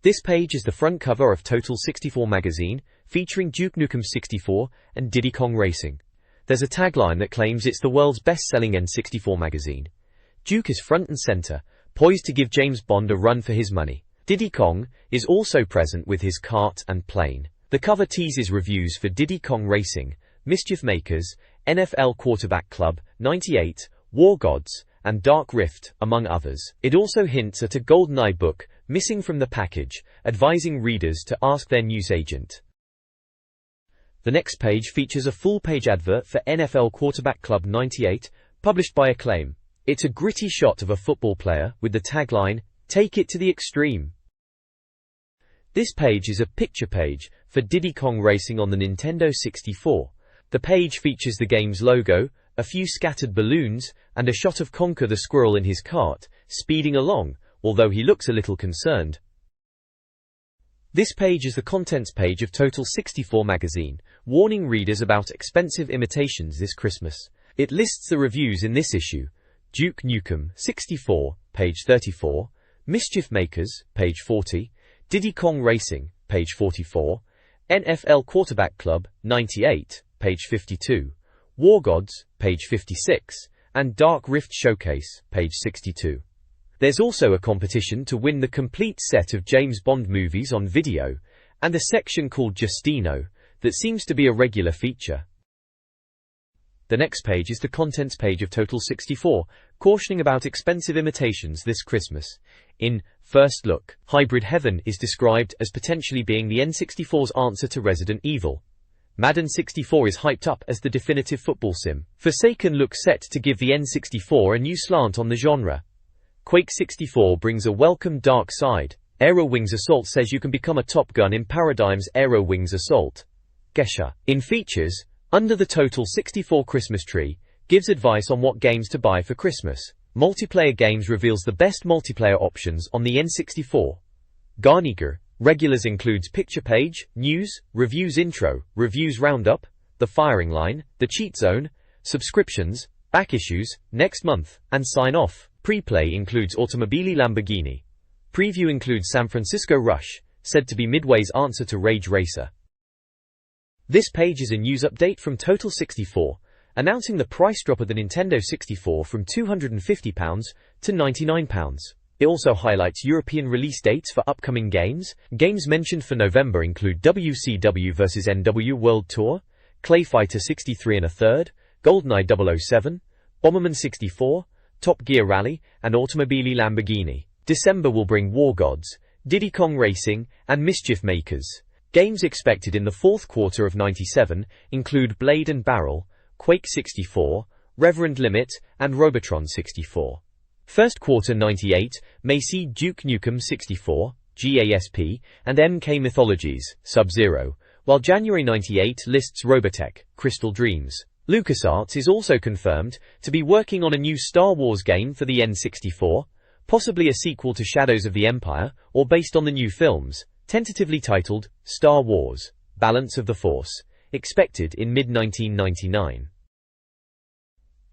This page is the front cover of Total 64 magazine, featuring Duke Nukem 64 and Diddy Kong Racing. There's a tagline that claims it's the world's best-selling N64 magazine. Duke is front and center, poised to give James Bond a run for his money. Diddy Kong is also present with his kart and plane. The cover teases reviews for Diddy Kong Racing, Mischief Makers, NFL Quarterback Club, 98, War Gods, and Dark Rift, among others. It also hints at a GoldenEye book, missing from the package, advising readers to ask their newsagent. The next page features a full-page advert for NFL Quarterback Club 98, published by Acclaim. It's a gritty shot of a football player with the tagline, "Take it to the extreme." This page is a picture page for Diddy Kong Racing on the Nintendo 64. The page features the game's logo, a few scattered balloons, and a shot of Conker the squirrel in his cart, speeding along, although he looks a little concerned. This page is the contents page of Total 64 magazine, warning readers about expensive imitations this Christmas. It lists the reviews in this issue: Duke Nukem 64, page 34, Mischief Makers, page 40, Diddy Kong Racing, page 44, NFL Quarterback Club, 98, page 52, War Gods, page 56, and Dark Rift Showcase, page 62. There's also a competition to win the complete set of James Bond movies on video, and a section called Justino, that seems to be a regular feature. The next page is the contents page of Total 64, cautioning about expensive imitations this Christmas. In First Look, Hybrid Heaven is described as potentially being the N64's answer to Resident Evil. Madden 64 is hyped up as the definitive football sim. Forsaken looks set to give the N64 a new slant on the genre. Quake 64 brings a welcome dark side. Aero Wings Assault says you can become a Top Gun in Paradigm's Aero Wings Assault. Gesha, in features, Under the Total 64 Christmas Tree, gives advice on what games to buy for Christmas. Multiplayer Games reveals the best multiplayer options on the N64. Garniger, Regulars includes Picture Page, News, Reviews Intro, Reviews Roundup, The Firing Line, The Cheat Zone, Subscriptions, Back Issues, Next Month, and Sign Off. Pre-play includes Automobili Lamborghini. Preview includes San Francisco Rush, said to be Midway's answer to Rage Racer. This page is a news update from Total 64, announcing the price drop of the Nintendo 64 from £250 to £99. It also highlights European release dates for upcoming games. Games mentioned for November include WCW vs NW World Tour, Clay Fighter 63 1/3, GoldenEye 007, Bomberman 64, Top Gear Rally, and Automobili Lamborghini. December will bring War Gods, Diddy Kong Racing, and Mischief Makers. Games expected in the fourth quarter of '97 include Blade and Barrel, Quake 64, Reverend Limit, and Robotron 64. First quarter '98 may see Duke Nukem 64, GASP, and MK Mythologies, Sub-Zero, while January '98 lists Robotech, Crystal Dreams. LucasArts is also confirmed to be working on a new Star Wars game for the N64, possibly a sequel to Shadows of the Empire, or based on the new films, tentatively titled Star Wars: Balance of the Force, expected in mid-1999.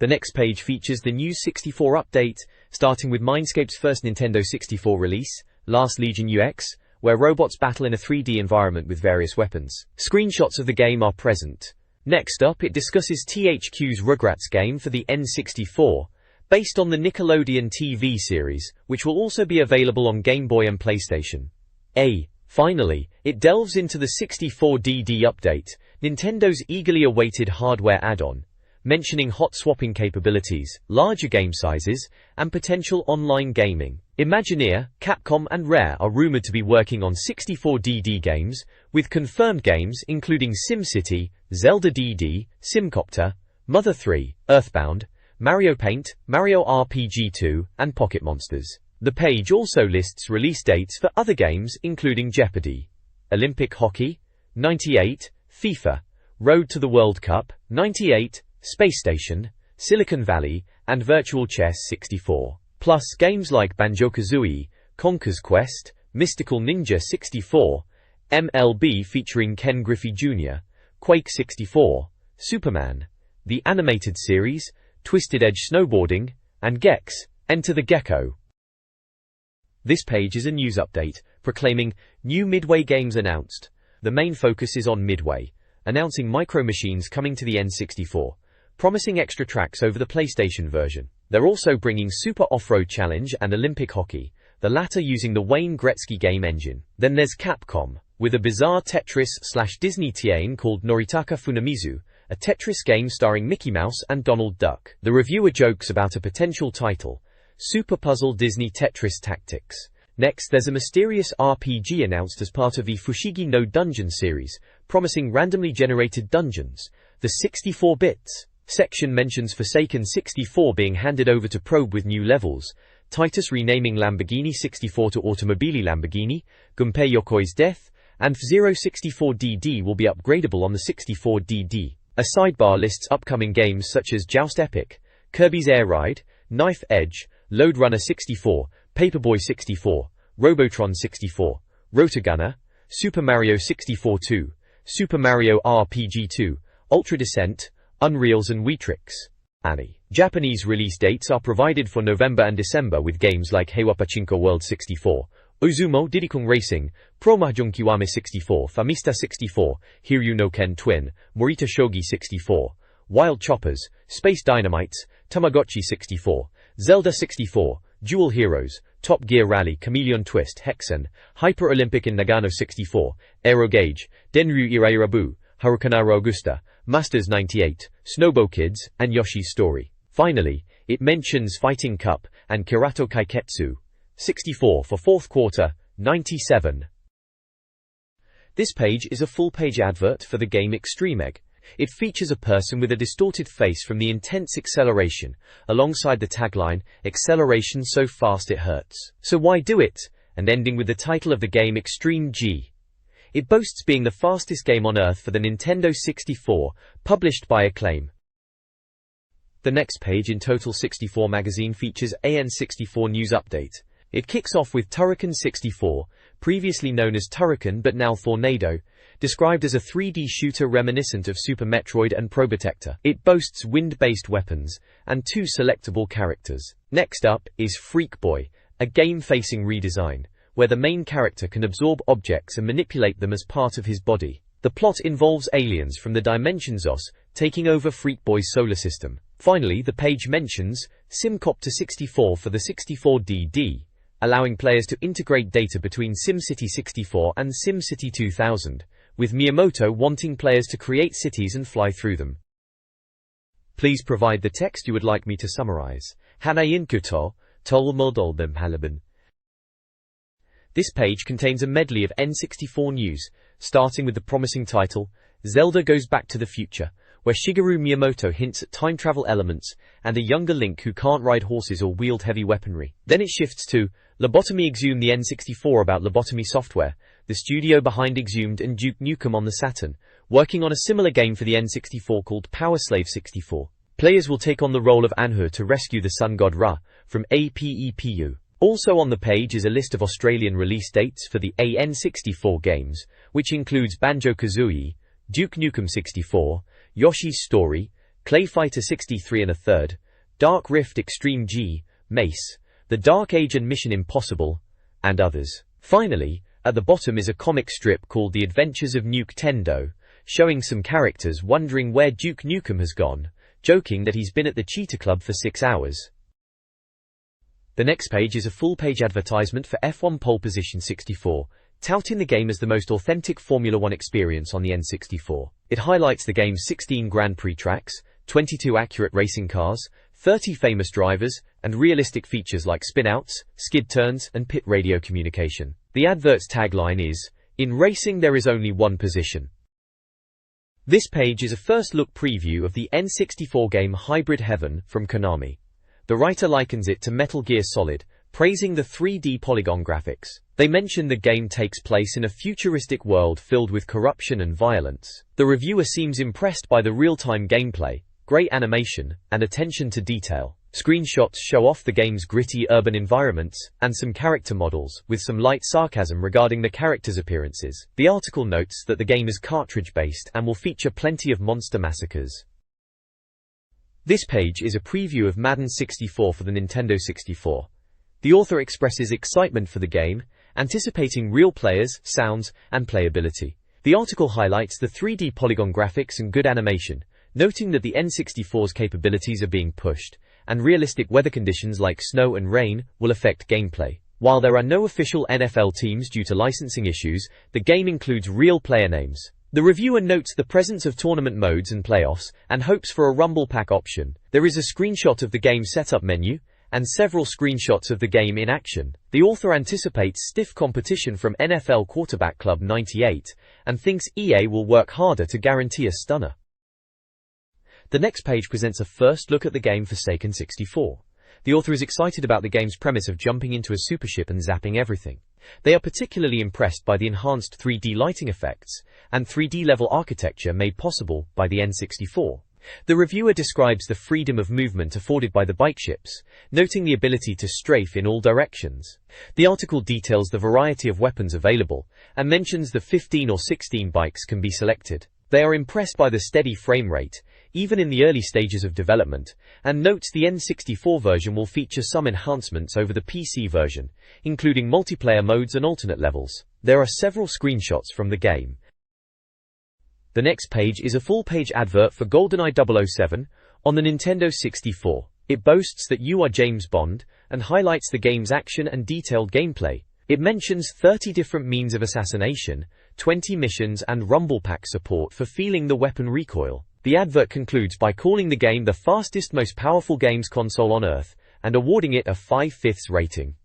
The next page features the new 64 update, starting with Mindscape's first Nintendo 64 release, Last Legion UX, where robots battle in a 3D environment with various weapons. Screenshots of the game are present. Next up, it discusses THQ's Rugrats game for the N64, based on the Nickelodeon TV series, which will also be available on Game Boy and PlayStation. Finally, it delves into the 64DD update, Nintendo's eagerly awaited hardware add-on, mentioning hot swapping capabilities, larger game sizes, and potential online gaming. Imagineer, Capcom, and Rare are rumored to be working on 64DD games, with confirmed games including SimCity, Zelda DD, Simcopter, Mother 3, Earthbound, Mario Paint, Mario RPG 2, and Pocket Monsters. The page also lists release dates for other games including Jeopardy! Olympic Hockey, 98, FIFA, Road to the World Cup, 98, Space Station, Silicon Valley, and Virtual Chess 64. Plus games like Banjo-Kazooie, Conker's Quest, Mystical Ninja 64, MLB featuring Ken Griffey Jr., Quake 64, Superman, the animated series, Twisted Edge Snowboarding, and Gex, Enter the Gecko. This page is a news update, proclaiming, new Midway games announced. The main focus is on Midway, announcing micro machines coming to the N64, promising extra tracks over the PlayStation version. They're also bringing Super Off-Road Challenge and Olympic Hockey, the latter using the Wayne Gretzky game engine. Then there's Capcom, with a bizarre Tetris/Disney tie-in called Noritaka Funamizu, a Tetris game starring Mickey Mouse and Donald Duck. The reviewer jokes about a potential title, Super Puzzle Disney Tetris Tactics. Next, there's a mysterious RPG announced as part of the Fushigi no Dungeon series, promising randomly generated dungeons. The 64-bit section mentions Forsaken 64 being handed over to Probe with new levels, Titus renaming Lamborghini 64 to Automobili Lamborghini, Gunpei Yokoi's death, and F-Zero 64DD will be upgradable on the 64DD. A sidebar lists upcoming games such as Joust Epic, Kirby's Air Ride, Knife Edge, Lode Runner 64, Paperboy 64, Robotron 64, Rotogunner, Super Mario 64 2, Super Mario RPG 2, Ultra Descent, Unreals and Weetrix. Japanese release dates are provided for November and December with games like Heiwa Pachinko World 64, Ozumo Diddy Kong Racing, Pro Mahjong Kiwame 64, Famista 64, Hiryu no Ken Twin, Morita Shogi 64, Wild Choppers, Space Dynamites, Tamagotchi 64, Zelda 64, Dual Heroes, Top Gear Rally Chameleon Twist Hexen, Hyper Olympic in Nagano 64, Aero Gauge, Denryu Irairabu, Harukanara Augusta, Masters 98, Snowbo Kids, and Yoshi's Story. Finally, it mentions Fighting Cup and Kirato Kaiketsu 64 for fourth quarter, 97. This page is a full-page advert for the game Extreme Egg. It features a person with a distorted face from the intense acceleration, alongside the tagline, acceleration so fast it hurts. So why do it? And ending with the title of the game Extreme G. It boasts being the fastest game on Earth for the Nintendo 64, published by Acclaim. The next page in Total 64 magazine features AN64 news update. It kicks off with Turrican 64, previously known as Turrican but now Tornado, described as a 3D shooter reminiscent of Super Metroid and Probotector. It boasts wind-based weapons and 2 selectable characters. Next up is Freak Boy, a game-facing redesign, where the main character can absorb objects and manipulate them as part of his body. The plot involves aliens from the Dimension Zos taking over Freak Boy's solar system. Finally, the page mentions Simcopter 64 for the 64DD, allowing players to integrate data between SimCity 64 and SimCity 2000, with Miyamoto wanting players to create cities and fly through them. Please provide the text you would like me to summarize. Hanayin kuto, tol modol dem halaban. This page contains a medley of N64 news, starting with the promising title, Zelda Goes Back to the Future, where Shigeru Miyamoto hints at time travel elements and a younger Link who can't ride horses or wield heavy weaponry. Then it shifts to Lobotomy Exhumed the N64 about Lobotomy Software, the studio behind Exhumed and Duke Nukem on the Saturn, working on a similar game for the N64 called Power Slave 64. Players will take on the role of Anhur to rescue the sun god Ra from APEPU. Also on the page is a list of Australian release dates for the AN64 games, which includes Banjo-Kazooie, Duke Nukem 64, Yoshi's Story, Clay Fighter 63 1/3, Dark Rift Extreme G, Mace, The Dark Age and Mission Impossible, and others. Finally, at the bottom is a comic strip called The Adventures of Nuke Tendo, showing some characters wondering where Duke Nukem has gone, joking that he's been at the Cheetah Club for 6 hours. The next page is a full-page advertisement for F1 Pole Position 64, touting the game as the most authentic Formula 1 experience on the N64. It highlights the game's 16 Grand Prix tracks, 22 accurate racing cars, 30 famous drivers, and realistic features like spinouts, skid turns, and pit radio communication. The advert's tagline is, "In racing there is only one position." This page is a first-look preview of the N64 game Hybrid Heaven from Konami. The writer likens it to Metal Gear Solid, praising the 3D polygon graphics. They mention the game takes place in a futuristic world filled with corruption and violence. The reviewer seems impressed by the real-time gameplay, great animation, and attention to detail. Screenshots show off the game's gritty urban environments, and some character models, with some light sarcasm regarding the characters' appearances. The article notes that the game is cartridge-based and will feature plenty of monster massacres. This page is a preview of Madden 64 for the Nintendo 64. The author expresses excitement for the game, anticipating real players, sounds, and playability. The article highlights the 3D polygon graphics and good animation, noting that the N64's capabilities are being pushed, and realistic weather conditions like snow and rain will affect gameplay. While there are no official NFL teams due to licensing issues, the game includes real player names. The reviewer notes the presence of tournament modes and playoffs, and hopes for a Rumble Pack option. There is a screenshot of the game setup menu, and several screenshots of the game in action. The author anticipates stiff competition from NFL quarterback Club 98, and thinks EA will work harder to guarantee a stunner. The next page presents a first look at the game Forsaken 64. The author is excited about the game's premise of jumping into a supership and zapping everything. They are particularly impressed by the enhanced 3D lighting effects and 3D level architecture made possible by the N64. The reviewer describes the freedom of movement afforded by the bike ships, noting the ability to strafe in all directions. The article details the variety of weapons available, and mentions that 15 or 16 bikes can be selected. They are impressed by the steady frame rate, even in the early stages of development, and notes the N64 version will feature some enhancements over the PC version, including multiplayer modes and alternate levels. There are several screenshots from the game. The next page is a full-page advert for GoldenEye 007 on the Nintendo 64. It boasts that you are James Bond, and highlights the game's action and detailed gameplay. It mentions 30 different means of assassination, 20 missions and Rumble Pack support for feeling the weapon recoil. The advert concludes by calling the game the fastest, most powerful games console on Earth, and awarding it a 5/5 rating.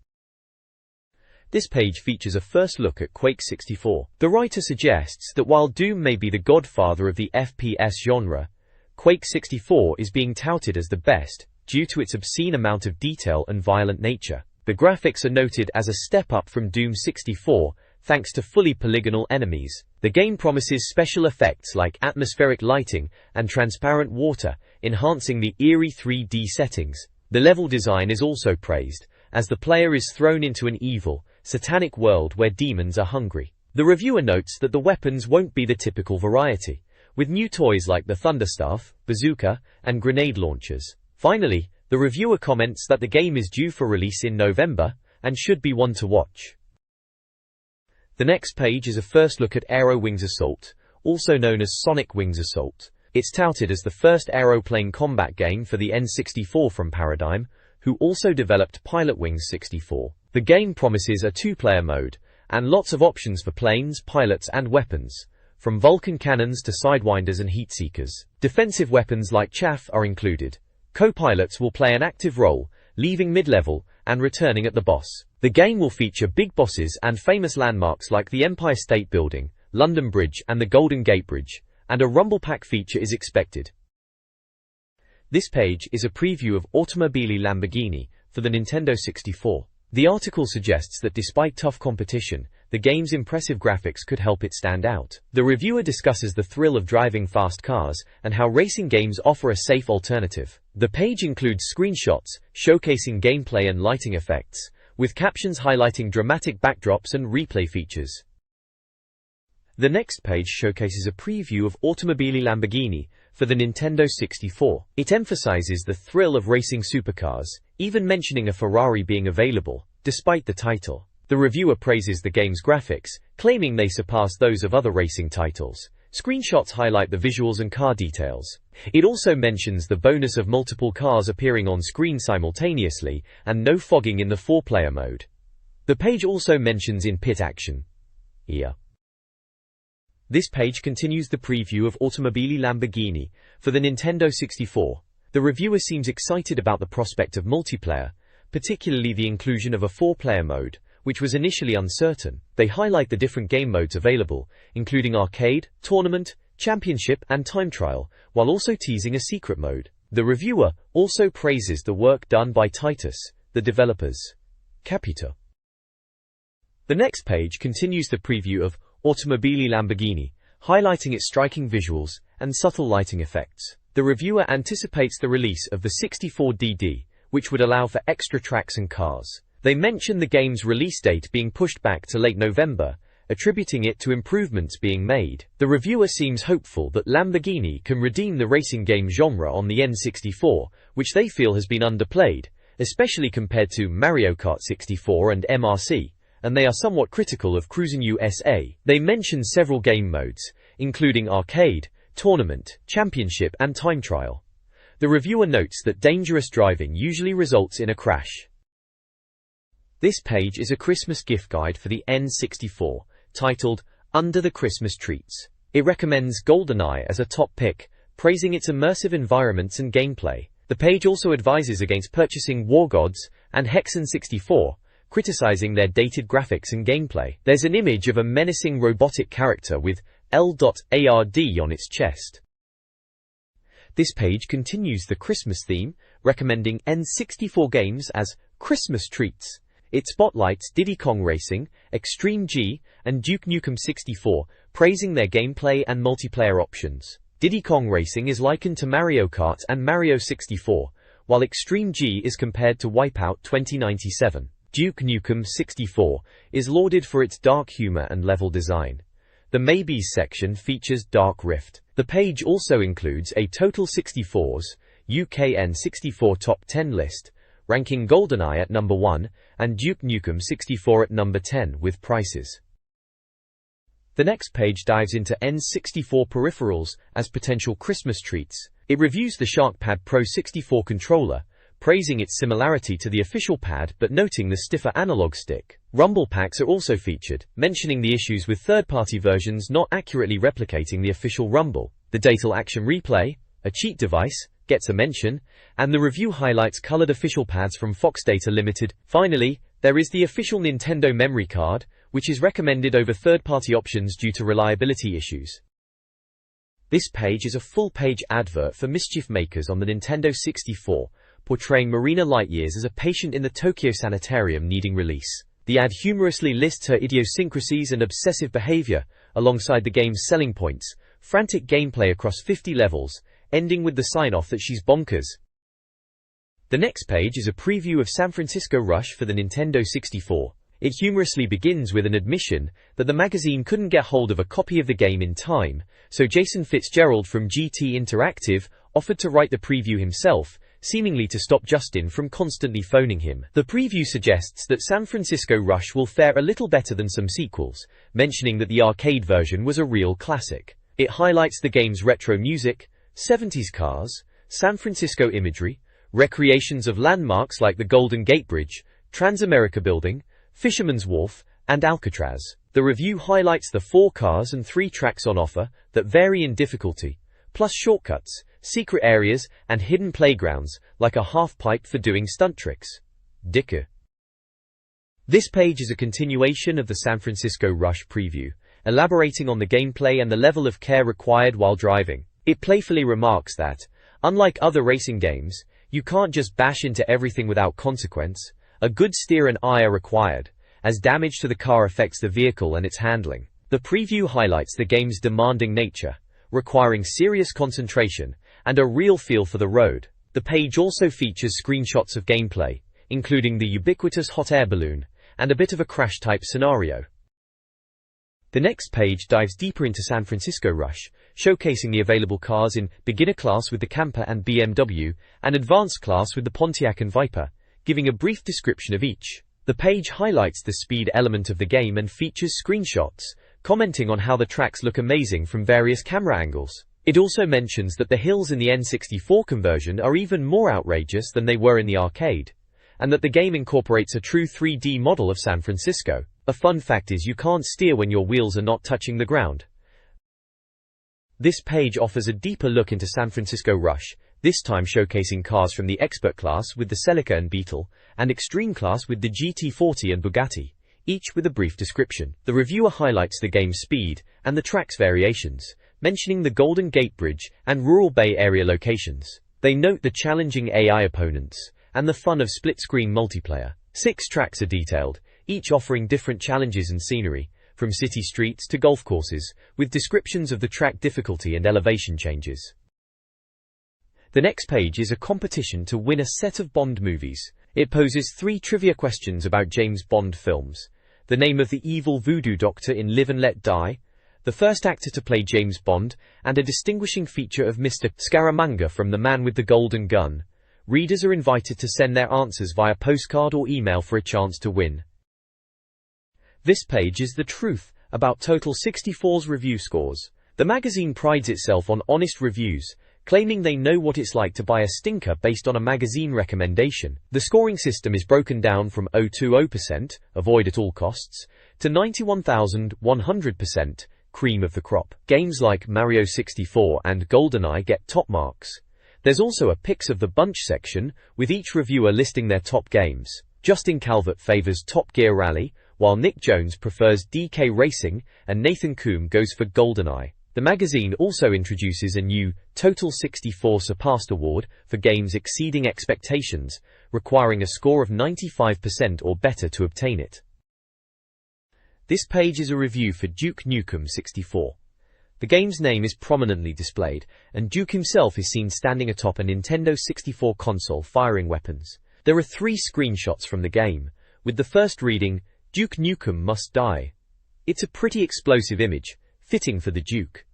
This page features a first look at Quake 64. The writer suggests that while Doom may be the godfather of the FPS genre, Quake 64 is being touted as the best, due to its obscene amount of detail and violent nature. The graphics are noted as a step up from Doom 64, thanks to fully polygonal enemies. The game promises special effects like atmospheric lighting and transparent water, enhancing the eerie 3D settings. The level design is also praised, as the player is thrown into an evil, satanic world where demons are hungry. The reviewer notes that the weapons won't be the typical variety, with new toys like the Thunderstaff, bazooka, and grenade launchers. Finally, the reviewer comments that the game is due for release in November, and should be one to watch. The next page is a first look at Aero Wings Assault, also known as Sonic Wings Assault. It's touted as the first aeroplane combat game for the N64 from Paradigm, who also developed Pilot Wings 64. The game promises a two-player mode, and lots of options for planes, pilots and weapons, from Vulcan cannons to Sidewinders and Heatseekers. Defensive weapons like chaff are included. Co-pilots will play an active role, leaving mid-level and returning at the boss. The game will feature big bosses and famous landmarks like the Empire State Building, London Bridge and the Golden Gate Bridge, and a Rumble Pack feature is expected. This page is a preview of Automobili Lamborghini for the Nintendo 64. The article suggests that despite tough competition, the game's impressive graphics could help it stand out. The reviewer discusses the thrill of driving fast cars and how racing games offer a safe alternative. The page includes screenshots showcasing gameplay and lighting effects, with captions highlighting dramatic backdrops and replay features. The next page showcases a preview of Automobili Lamborghini for the Nintendo 64. It emphasizes the thrill of racing supercars, even mentioning a Ferrari being available, despite the title. The reviewer praises the game's graphics, claiming they surpass those of other racing titles. Screenshots highlight the visuals and car details. It also mentions the bonus of multiple cars appearing on screen simultaneously, and no fogging in the 4-player mode. The page also mentions in-pit action. This page continues the preview of Automobili Lamborghini for the Nintendo 64. The reviewer seems excited about the prospect of multiplayer, particularly the inclusion of a 4-player mode, which was initially uncertain. They highlight the different game modes available, including arcade, tournament, championship, and time trial, while also teasing a secret mode. The reviewer also praises the work done by Titus, the developers. Capito. The next page continues the preview of Automobili Lamborghini, highlighting its striking visuals and subtle lighting effects. The reviewer anticipates the release of the 64DD, which would allow for extra tracks and cars. They mention the game's release date being pushed back to late November, attributing it to improvements being made. The reviewer seems hopeful that Lamborghini can redeem the racing game genre on the N64, which they feel has been underplayed, especially compared to Mario Kart 64 and MRC, and they are somewhat critical of Cruisin' USA. They mention several game modes, including arcade, tournament, championship, and time trial. The reviewer notes that dangerous driving usually results in a crash. This page is a Christmas gift guide for the N64, titled Under the Christmas Treats. It recommends GoldenEye as a top pick, praising its immersive environments and gameplay. The page also advises against purchasing War Gods and Hexen 64, criticizing their dated graphics and gameplay. There's an image of a menacing robotic character with L.ARD on its chest. This page continues the Christmas theme, recommending N64 games as Christmas treats. It spotlights Diddy Kong Racing, Extreme G, and Duke Nukem 64, praising their gameplay and multiplayer options. Diddy Kong Racing is likened to Mario Kart and Mario 64, while Extreme G is compared to Wipeout 2097. Duke Nukem 64 is lauded for its dark humor and level design. The Maybes section features Dark Rift. The page also includes a Total 64's UK N64 Top 10 list, ranking GoldenEye at number 1 and Duke Nukem 64 at number 10 with prices. The next page dives into N64 peripherals as potential Christmas treats. It reviews the SharkPad Pro 64 controller, praising its similarity to the official pad but noting the stiffer analog stick. Rumble packs are also featured, mentioning the issues with third-party versions not accurately replicating the official Rumble. The Datal Action Replay, a cheat device, gets a mention, and the review highlights colored official pads from Fox Data Limited. Finally, there is the official Nintendo memory card, which is recommended over third-party options due to reliability issues. This page is a full-page advert for Mischief Makers on the Nintendo 64, portraying Marina Lightyears as a patient in the Tokyo Sanitarium needing release. The ad humorously lists her idiosyncrasies and obsessive behavior, alongside the game's selling points, frantic gameplay across 50 levels, ending with the sign-off that she's bonkers. The next page is a preview of San Francisco Rush for the Nintendo 64. It humorously begins with an admission that the magazine couldn't get hold of a copy of the game in time, so Jason Fitzgerald from GT Interactive offered to write the preview himself, seemingly to stop Justin from constantly phoning him. The preview suggests that San Francisco Rush will fare a little better than some sequels, mentioning that the arcade version was a real classic. It highlights the game's retro music, 70s cars, San Francisco imagery, recreations of landmarks like the Golden Gate Bridge, Transamerica Building, Fisherman's Wharf, and Alcatraz. The review highlights the 4 cars and 3 tracks on offer that vary in difficulty, plus shortcuts, secret areas, and hidden playgrounds, like a half-pipe for doing stunt tricks. Dicker. This page is a continuation of the San Francisco Rush preview, elaborating on the gameplay and the level of care required while driving. It playfully remarks that, unlike other racing games, you can't just bash into everything without consequence. A good steer and eye are required, as damage to the car affects the vehicle and its handling. The preview highlights the game's demanding nature, requiring serious concentration and a real feel for the road. The page also features screenshots of gameplay, including the ubiquitous hot air balloon and a bit of a crash-type scenario. The next page dives deeper into San Francisco Rush, showcasing the available cars in beginner class with the Camper and BMW, and advanced class with the Pontiac and Viper, giving a brief description of each. The page highlights the speed element of the game and features screenshots, commenting on how the tracks look amazing from various camera angles. It also mentions that the hills in the N64 conversion are even more outrageous than they were in the arcade, and that the game incorporates a true 3D model of San Francisco. A fun fact is you can't steer when your wheels are not touching the ground. This page offers a deeper look into San Francisco Rush, this time showcasing cars from the Expert class with the Celica and Beetle, and Extreme class with the GT40 and Bugatti, each with a brief description. The reviewer highlights the game's speed and the track's variations, mentioning the Golden Gate Bridge and rural Bay Area locations. They note the challenging AI opponents and the fun of split-screen multiplayer. 6 tracks are detailed, each offering different challenges and scenery, from city streets to golf courses, with descriptions of the track difficulty and elevation changes. The next page is a competition to win a set of Bond movies. It poses 3 trivia questions about James Bond films: the name of the evil voodoo doctor in Live and Let Die, the first actor to play James Bond, and a distinguishing feature of Mr. Scaramanga from The Man with the Golden Gun, Readers are invited to send their answers via postcard or email for a chance to win. This page is the truth about Total 64's review scores. The magazine prides itself on honest reviews, claiming they know what it's like to buy a stinker based on a magazine recommendation. The scoring system is broken down from 020%, avoid at all costs, to 91,100%, cream of the crop. Games like Mario 64 and GoldenEye get top marks. There's also a picks of the bunch section, with each reviewer listing their top games. Justin Calvert favors Top Gear Rally, while Nick Jones prefers DK Racing, and Nathan Coombe goes for GoldenEye. The magazine also introduces a new Total 64 Surpassed award for games exceeding expectations, requiring a score of 95% or better to obtain it. This page is a review for Duke Nukem 64. The game's name is prominently displayed, and Duke himself is seen standing atop a Nintendo 64 console firing weapons. There are 3 screenshots from the game, with the first reading, "Duke Nukem must die." It's a pretty explosive image, fitting for the Duke.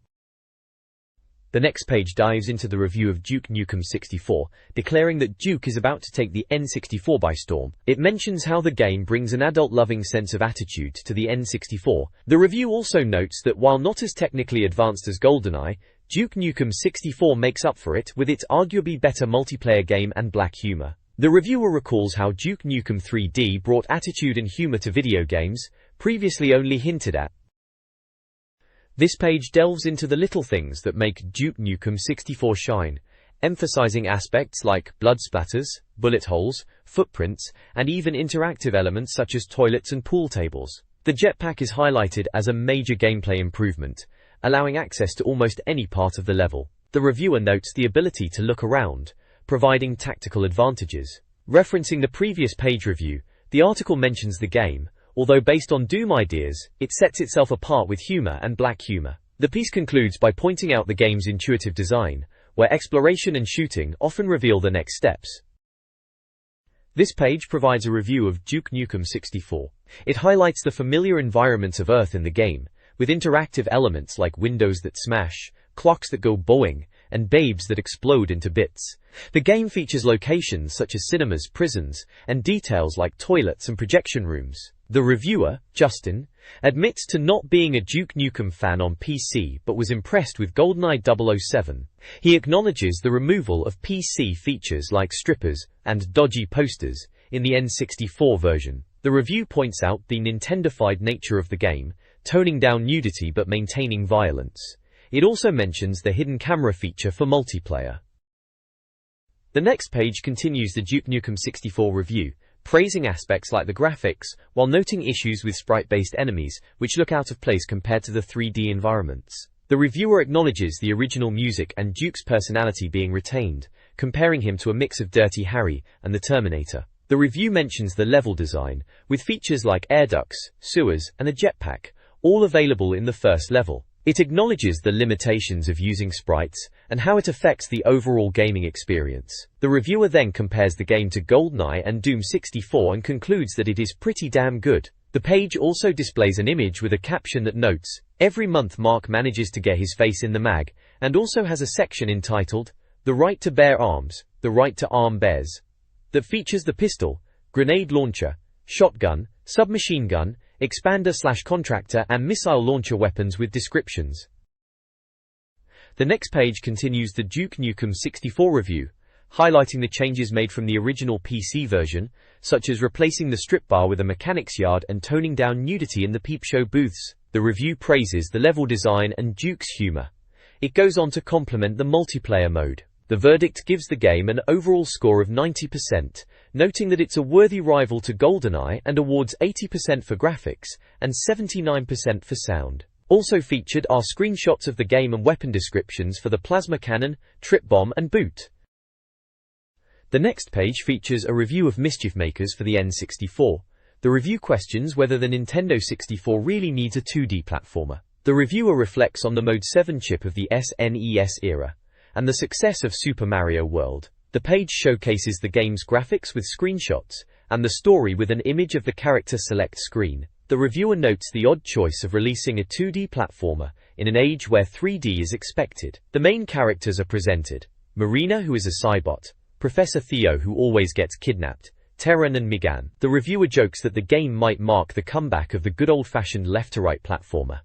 The next page dives into the review of Duke Nukem 64, declaring that Duke is about to take the N64 by storm. It mentions how the game brings an adult-loving sense of attitude to the N64. The review also notes that while not as technically advanced as GoldenEye, Duke Nukem 64 makes up for it with its arguably better multiplayer game and black humor. The reviewer recalls how Duke Nukem 3D brought attitude and humor to video games, previously only hinted at. This page delves into the little things that make Duke Nukem 64 shine, emphasizing aspects like blood splatters, bullet holes, footprints, and even interactive elements such as toilets and pool tables. The jetpack is highlighted as a major gameplay improvement, allowing access to almost any part of the level. The reviewer notes the ability to look around, providing tactical advantages. Referencing the previous page review, the article mentions the game, although based on Doom ideas, it sets itself apart with humor and black humor. The piece concludes by pointing out the game's intuitive design, where exploration and shooting often reveal the next steps. This page provides a review of Duke Nukem 64. It highlights the familiar environments of Earth in the game, with interactive elements like windows that smash, clocks that go boing, and babes that explode into bits. The game features locations such as cinemas, prisons, and details like toilets and projection rooms. The reviewer, Justin, admits to not being a Duke Nukem fan on PC but was impressed with GoldenEye 007. He acknowledges the removal of PC features like strippers and dodgy posters in the N64 version. The review points out the Nintendofied nature of the game, toning down nudity but maintaining violence. It also mentions the hidden camera feature for multiplayer. The next page continues the Duke Nukem 64 review, praising aspects like the graphics, while noting issues with sprite-based enemies, which look out of place compared to the 3D environments. The reviewer acknowledges the original music and Duke's personality being retained, comparing him to a mix of Dirty Harry and the Terminator. The review mentions the level design, with features like air ducts, sewers, and a jetpack, all available in the first level. It acknowledges the limitations of using sprites and how it affects the overall gaming experience. The reviewer then compares the game to GoldenEye and Doom 64 and concludes that it is pretty damn good. The page also displays an image with a caption that notes, "Every month Mark manages to get his face in the mag," and also has a section entitled, "The Right to Bear Arms, the Right to Arm Bears," that features the pistol, grenade launcher, shotgun, submachine gun, expander/contractor and missile launcher weapons with descriptions. The next page continues the Duke Nukem 64 review, highlighting the changes made from the original PC version, such as replacing the strip bar with a mechanics yard and toning down nudity in the peep show booths. The review praises the level design and Duke's humor. It goes on to compliment the multiplayer mode. The verdict gives the game an overall score of 90%, noting that it's a worthy rival to GoldenEye and awards 80% for graphics and 79% for sound. Also featured are screenshots of the game and weapon descriptions for the plasma cannon, trip bomb, and boot. The next page features a review of Mischief Makers for the N64. The review questions whether the Nintendo 64 really needs a 2D platformer. The reviewer reflects on the Mode 7 chip of the SNES era and the success of Super Mario World. The page showcases the game's graphics with screenshots, and the story with an image of the character select screen. The reviewer notes the odd choice of releasing a 2D platformer in an age where 3D is expected. The main characters are presented: Marina, who is a Cybot, Professor Theo who always gets kidnapped, Terran and Migan. The reviewer jokes that the game might mark the comeback of the good old-fashioned left-to-right platformer.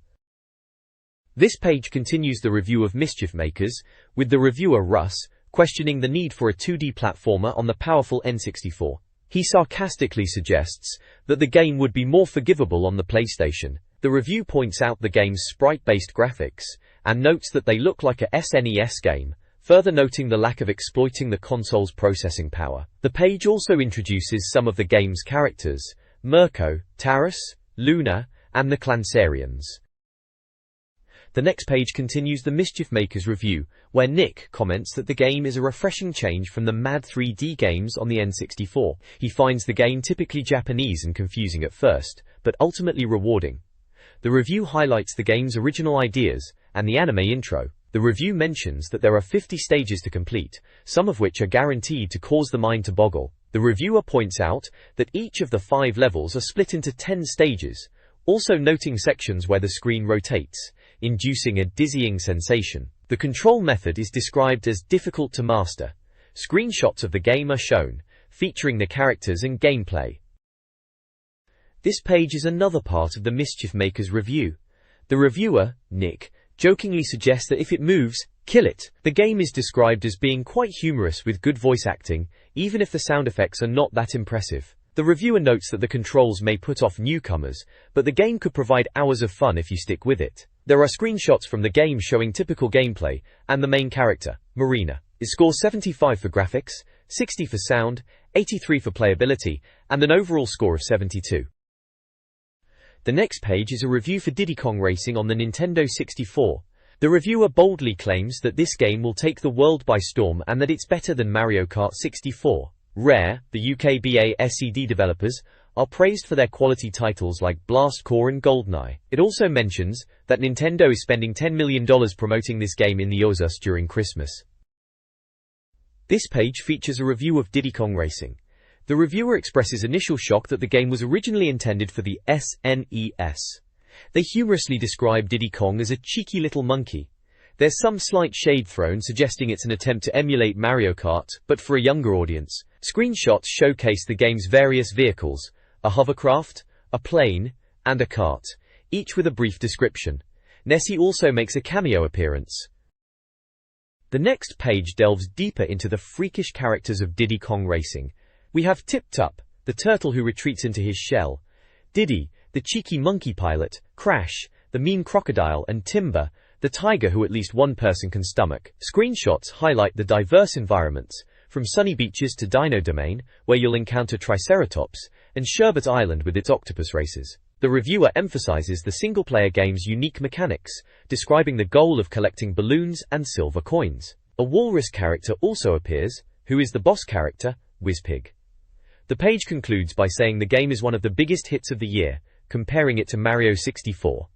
This page continues the review of Mischief Makers, with the reviewer Russ questioning the need for a 2D platformer on the powerful N64. He sarcastically suggests that the game would be more forgivable on the PlayStation. The review points out the game's sprite-based graphics, and notes that they look like a SNES game, further noting the lack of exploiting the console's processing power. The page also introduces some of the game's characters: Mirko, Taras, Luna, and the Clansarians. The next page continues the Mischief Makers review, where Nick comments that the game is a refreshing change from the mad 3D games on the N64. He finds the game typically Japanese and confusing at first, but ultimately rewarding. The review highlights the game's original ideas and the anime intro. The review mentions that there are 50 stages to complete, some of which are guaranteed to cause the mind to boggle. The reviewer points out that each of the 5 levels are split into 10 stages, also noting sections where the screen rotates, inducing a dizzying sensation. The control method is described as difficult to master. Screenshots of the game are shown, featuring the characters and gameplay. This page is another part of the Mischief Makers review. The reviewer, Nick, jokingly suggests that if it moves, kill it. The game is described as being quite humorous with good voice acting, even if the sound effects are not that impressive. The reviewer notes that the controls may put off newcomers, but the game could provide hours of fun if you stick with it. There are screenshots from the game showing typical gameplay, and the main character, Marina. It scores 75 for graphics, 60 for sound, 83 for playability, and an overall score of 72. The next page is a review for Diddy Kong Racing on the Nintendo 64. The reviewer boldly claims that this game will take the world by storm and that it's better than Mario Kart 64. Rare, the UK BASCD developers, are praised for their quality titles like Blast Corps and GoldenEye. It also mentions that Nintendo is spending $10 million promoting this game in the US during Christmas. This page features a review of Diddy Kong Racing. The reviewer expresses initial shock that the game was originally intended for the SNES. They humorously describe Diddy Kong as a cheeky little monkey. There's some slight shade thrown suggesting it's an attempt to emulate Mario Kart, but for a younger audience. Screenshots showcase the game's various vehicles: a hovercraft, a plane, and a kart, each with a brief description. Nessie also makes a cameo appearance. The next page delves deeper into the freakish characters of Diddy Kong Racing. We have Tip Tup, the turtle who retreats into his shell; Diddy, the cheeky monkey pilot; Crash, the mean crocodile; and Timber, the tiger who at least one person can stomach. Screenshots highlight the diverse environments, from sunny beaches to Dino Domain, where you'll encounter Triceratops, and Sherbet Island with its octopus races. The reviewer emphasizes the single-player game's unique mechanics, describing the goal of collecting balloons and silver coins. A walrus character also appears, who is the boss character, Wizpig. The page concludes by saying the game is one of the biggest hits of the year, comparing it to Mario 64.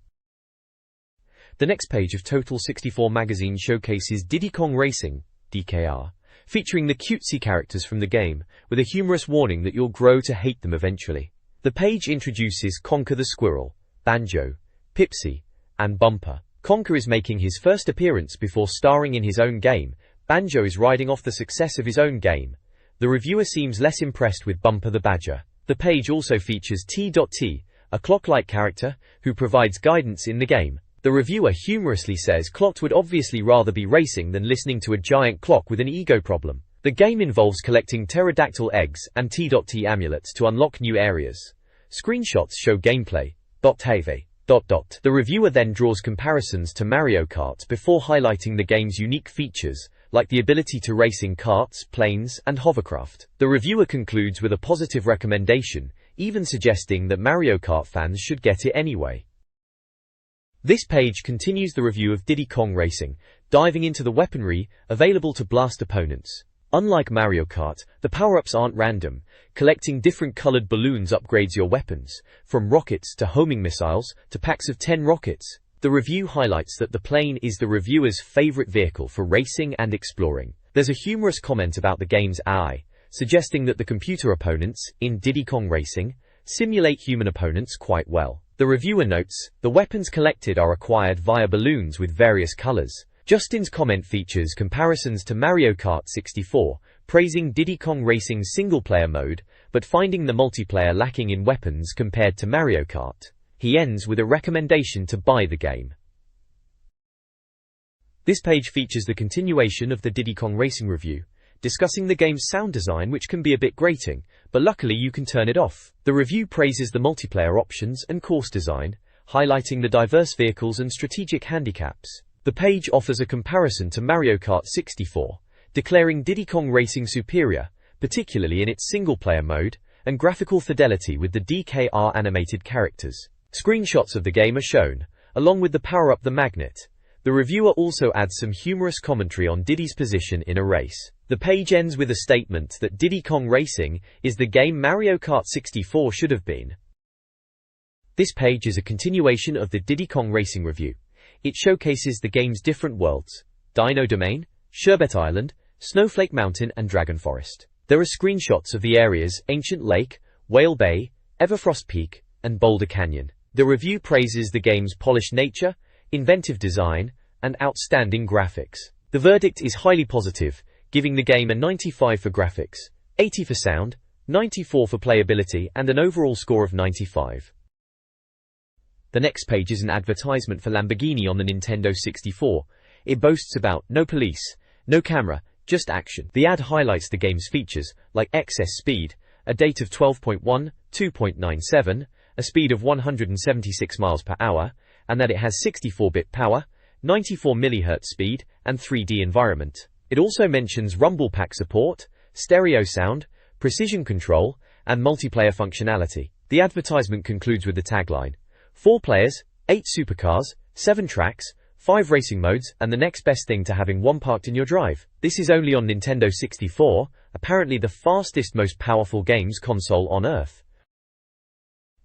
The next page of Total 64 magazine showcases Diddy Kong Racing, DKR, featuring the cutesy characters from the game, with a humorous warning that you'll grow to hate them eventually. The page introduces Conker the Squirrel, Banjo, Pipsy, and Bumper. Conker is making his first appearance before starring in his own game. Banjo is riding off the success of his own game. The reviewer seems less impressed with Bumper the Badger. The page also features T.T, a clock-like character, who provides guidance in the game. The reviewer humorously says Clocked would obviously rather be racing than listening to a giant clock with an ego problem. The game involves collecting pterodactyl eggs and T.T amulets to unlock new areas. Screenshots show gameplay. The reviewer then draws comparisons to Mario Kart before highlighting the game's unique features, like the ability to race in karts, planes, and hovercraft. The reviewer concludes with a positive recommendation, even suggesting that Mario Kart fans should get it anyway. This page continues the review of Diddy Kong Racing, diving into the weaponry available to blast opponents. Unlike Mario Kart, the power-ups aren't random. Collecting different colored balloons upgrades your weapons, from rockets to homing missiles to packs of 10 rockets. The review highlights that the plane is the reviewer's favorite vehicle for racing and exploring. There's a humorous comment about the game's AI, suggesting that the computer opponents, in Diddy Kong Racing, simulate human opponents quite well. The reviewer notes, the weapons collected are acquired via balloons with various colors. Justin's comment features comparisons to Mario Kart 64, praising Diddy Kong Racing's single-player mode, but finding the multiplayer lacking in weapons compared to Mario Kart. He ends with a recommendation to buy the game. This page features the continuation of the Diddy Kong Racing review, discussing the game's sound design, which can be a bit grating, but luckily you can turn it off. The review praises the multiplayer options and course design, highlighting the diverse vehicles and strategic handicaps. The page offers a comparison to Mario Kart 64, declaring Diddy Kong Racing superior, particularly in its single-player mode, and graphical fidelity with the DKR animated characters. Screenshots of the game are shown, along with the power-up the magnet. The reviewer also adds some humorous commentary on Diddy's position in a race. The page ends with a statement that Diddy Kong Racing is the game Mario Kart 64 should have been. This page is a continuation of the Diddy Kong Racing review. It showcases the game's different worlds: Dino Domain, Sherbet Island, Snowflake Mountain and Dragon Forest. There are screenshots of the areas Ancient Lake, Whale Bay, Everfrost Peak, and Boulder Canyon. The review praises the game's polished nature, inventive design, and outstanding graphics. The verdict is highly positive, giving the game a 95 for graphics, 80 for sound, 94 for playability, and an overall score of 95. The next page is an advertisement for Lamborghini on the Nintendo 64. It boasts about no police, no camera, just action. The ad highlights the game's features, like excess speed, a date of 12.1, 2.97, a speed of 176 miles per hour, and that it has 64-bit power, 94 MHz speed, and 3D environment. It also mentions rumble pack support, stereo sound, precision control, and multiplayer functionality. The advertisement concludes with the tagline: 4 players, 8 supercars, 7 tracks, 5 racing modes, and the next best thing to having one parked in your drive. This is only on Nintendo 64, apparently the fastest, most powerful games console on Earth.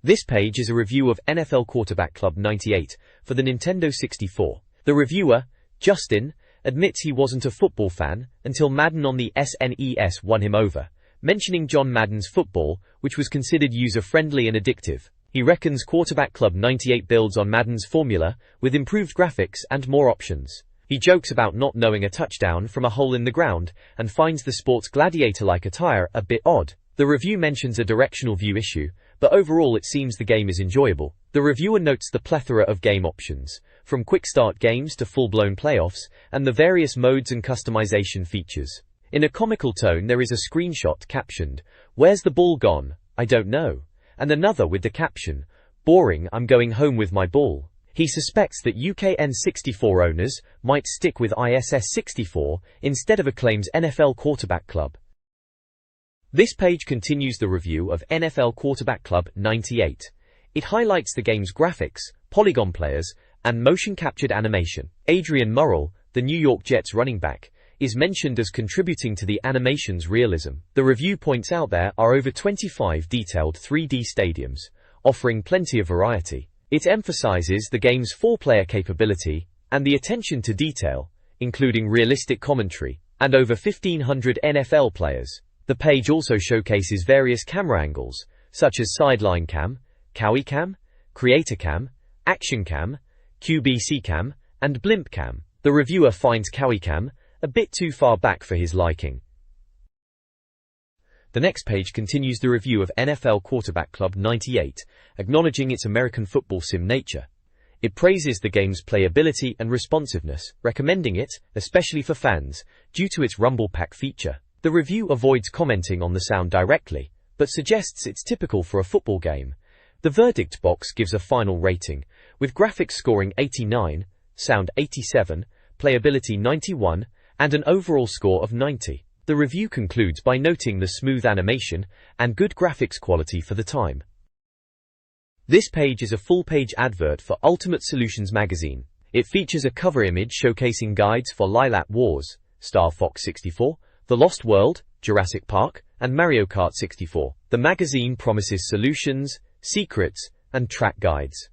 This page is a review of NFL Quarterback Club 98 for the Nintendo 64. The reviewer, Justin, admits he wasn't a football fan until Madden on the SNES won him over, mentioning John Madden's football, which was considered user-friendly and addictive. He reckons Quarterback Club 98 builds on Madden's formula, with improved graphics and more options. He jokes about not knowing a touchdown from a hole in the ground, and finds the sport's gladiator-like attire a bit odd. The review mentions a directional view issue, but overall it seems the game is enjoyable. The reviewer notes the plethora of game options, from quick start games to full-blown playoffs, and the various modes and customization features. In a comical tone there is a screenshot captioned, "Where's the ball gone? I don't know," and another with the caption, "Boring, I'm going home with my ball." He suspects that UK N64 owners might stick with ISS 64 instead of Acclaim's NFL Quarterback Club. This page continues the review of NFL Quarterback Club 98. It highlights the game's graphics, polygon players, and motion-captured animation. Adrian Murrell, the New York Jets running back, is mentioned as contributing to the animation's realism. The review points out there are over 25 detailed 3D stadiums, offering plenty of variety. It emphasizes the game's 4-player capability and the attention to detail, including realistic commentary, and over 1,500 NFL players. The page also showcases various camera angles, such as sideline cam, Cowie cam, creator cam, action cam, QBC cam, and blimp cam. The reviewer finds Cowie cam a bit too far back for his liking. The next page continues the review of NFL Quarterback Club 98, acknowledging its American football sim nature. It praises the game's playability and responsiveness, recommending it, especially for fans, due to its rumble pack feature. The review avoids commenting on the sound directly, but suggests it's typical for a football game. The verdict box gives a final rating, with graphics scoring 89, sound 87, playability 91, and an overall score of 90. The review concludes by noting the smooth animation and good graphics quality for the time. This page is a full-page advert for Ultimate Solutions magazine. It features a cover image showcasing guides for Lilat Wars, Star Fox 64, The Lost World, Jurassic Park, and Mario Kart 64. The magazine promises solutions, secrets, and track guides.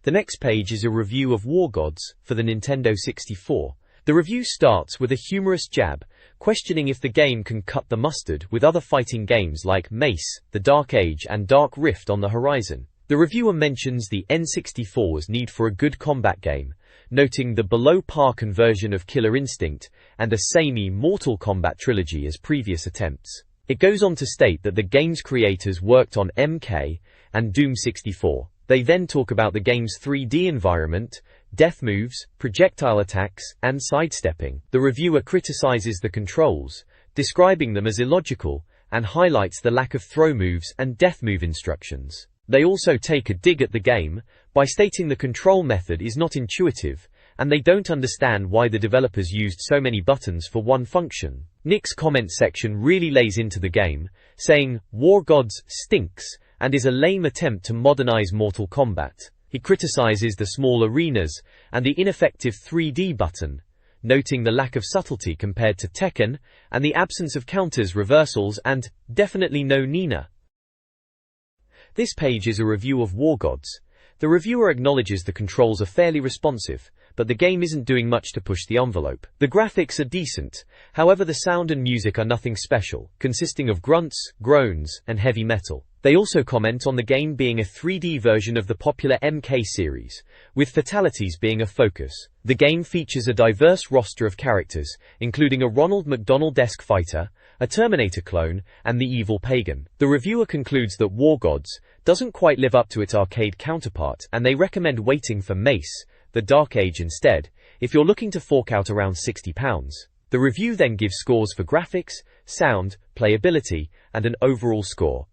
The next page is a review of War Gods for the Nintendo 64. The review starts with a humorous jab, questioning if the game can cut the mustard with other fighting games like Mace, The Dark Age, and Dark Rift on the horizon. The reviewer mentions the N64's need for a good combat game, noting the below-par conversion of Killer Instinct and a samey Mortal Kombat trilogy as previous attempts. It goes on to state that the game's creators worked on MK and Doom 64. They then talk about the game's 3D environment, death moves, projectile attacks, and sidestepping. The reviewer criticizes the controls, describing them as illogical, and highlights the lack of throw moves and death move instructions. They also take a dig at the game by stating the control method is not intuitive, and they don't understand why the developers used so many buttons for one function. Nick's comment section really lays into the game, saying, "War Gods stinks, and is a lame attempt to modernize Mortal Kombat." He criticizes the small arenas and the ineffective 3D button, noting the lack of subtlety compared to Tekken, and the absence of counters, reversals, and definitely no Nina. This page is a review of War Gods. The reviewer acknowledges the controls are fairly responsive, but the game isn't doing much to push the envelope. The graphics are decent, however the sound and music are nothing special, consisting of grunts, groans, and heavy metal. They also comment on the game being a 3D version of the popular MK series, with fatalities being a focus. The game features a diverse roster of characters, including a Ronald McDonald-esque fighter, a Terminator clone, and the evil pagan. The reviewer concludes that War Gods doesn't quite live up to its arcade counterpart, and they recommend waiting for Mace, the Dark Age instead, if you're looking to fork out around £60. The review then gives scores for graphics, sound, playability, and an overall score.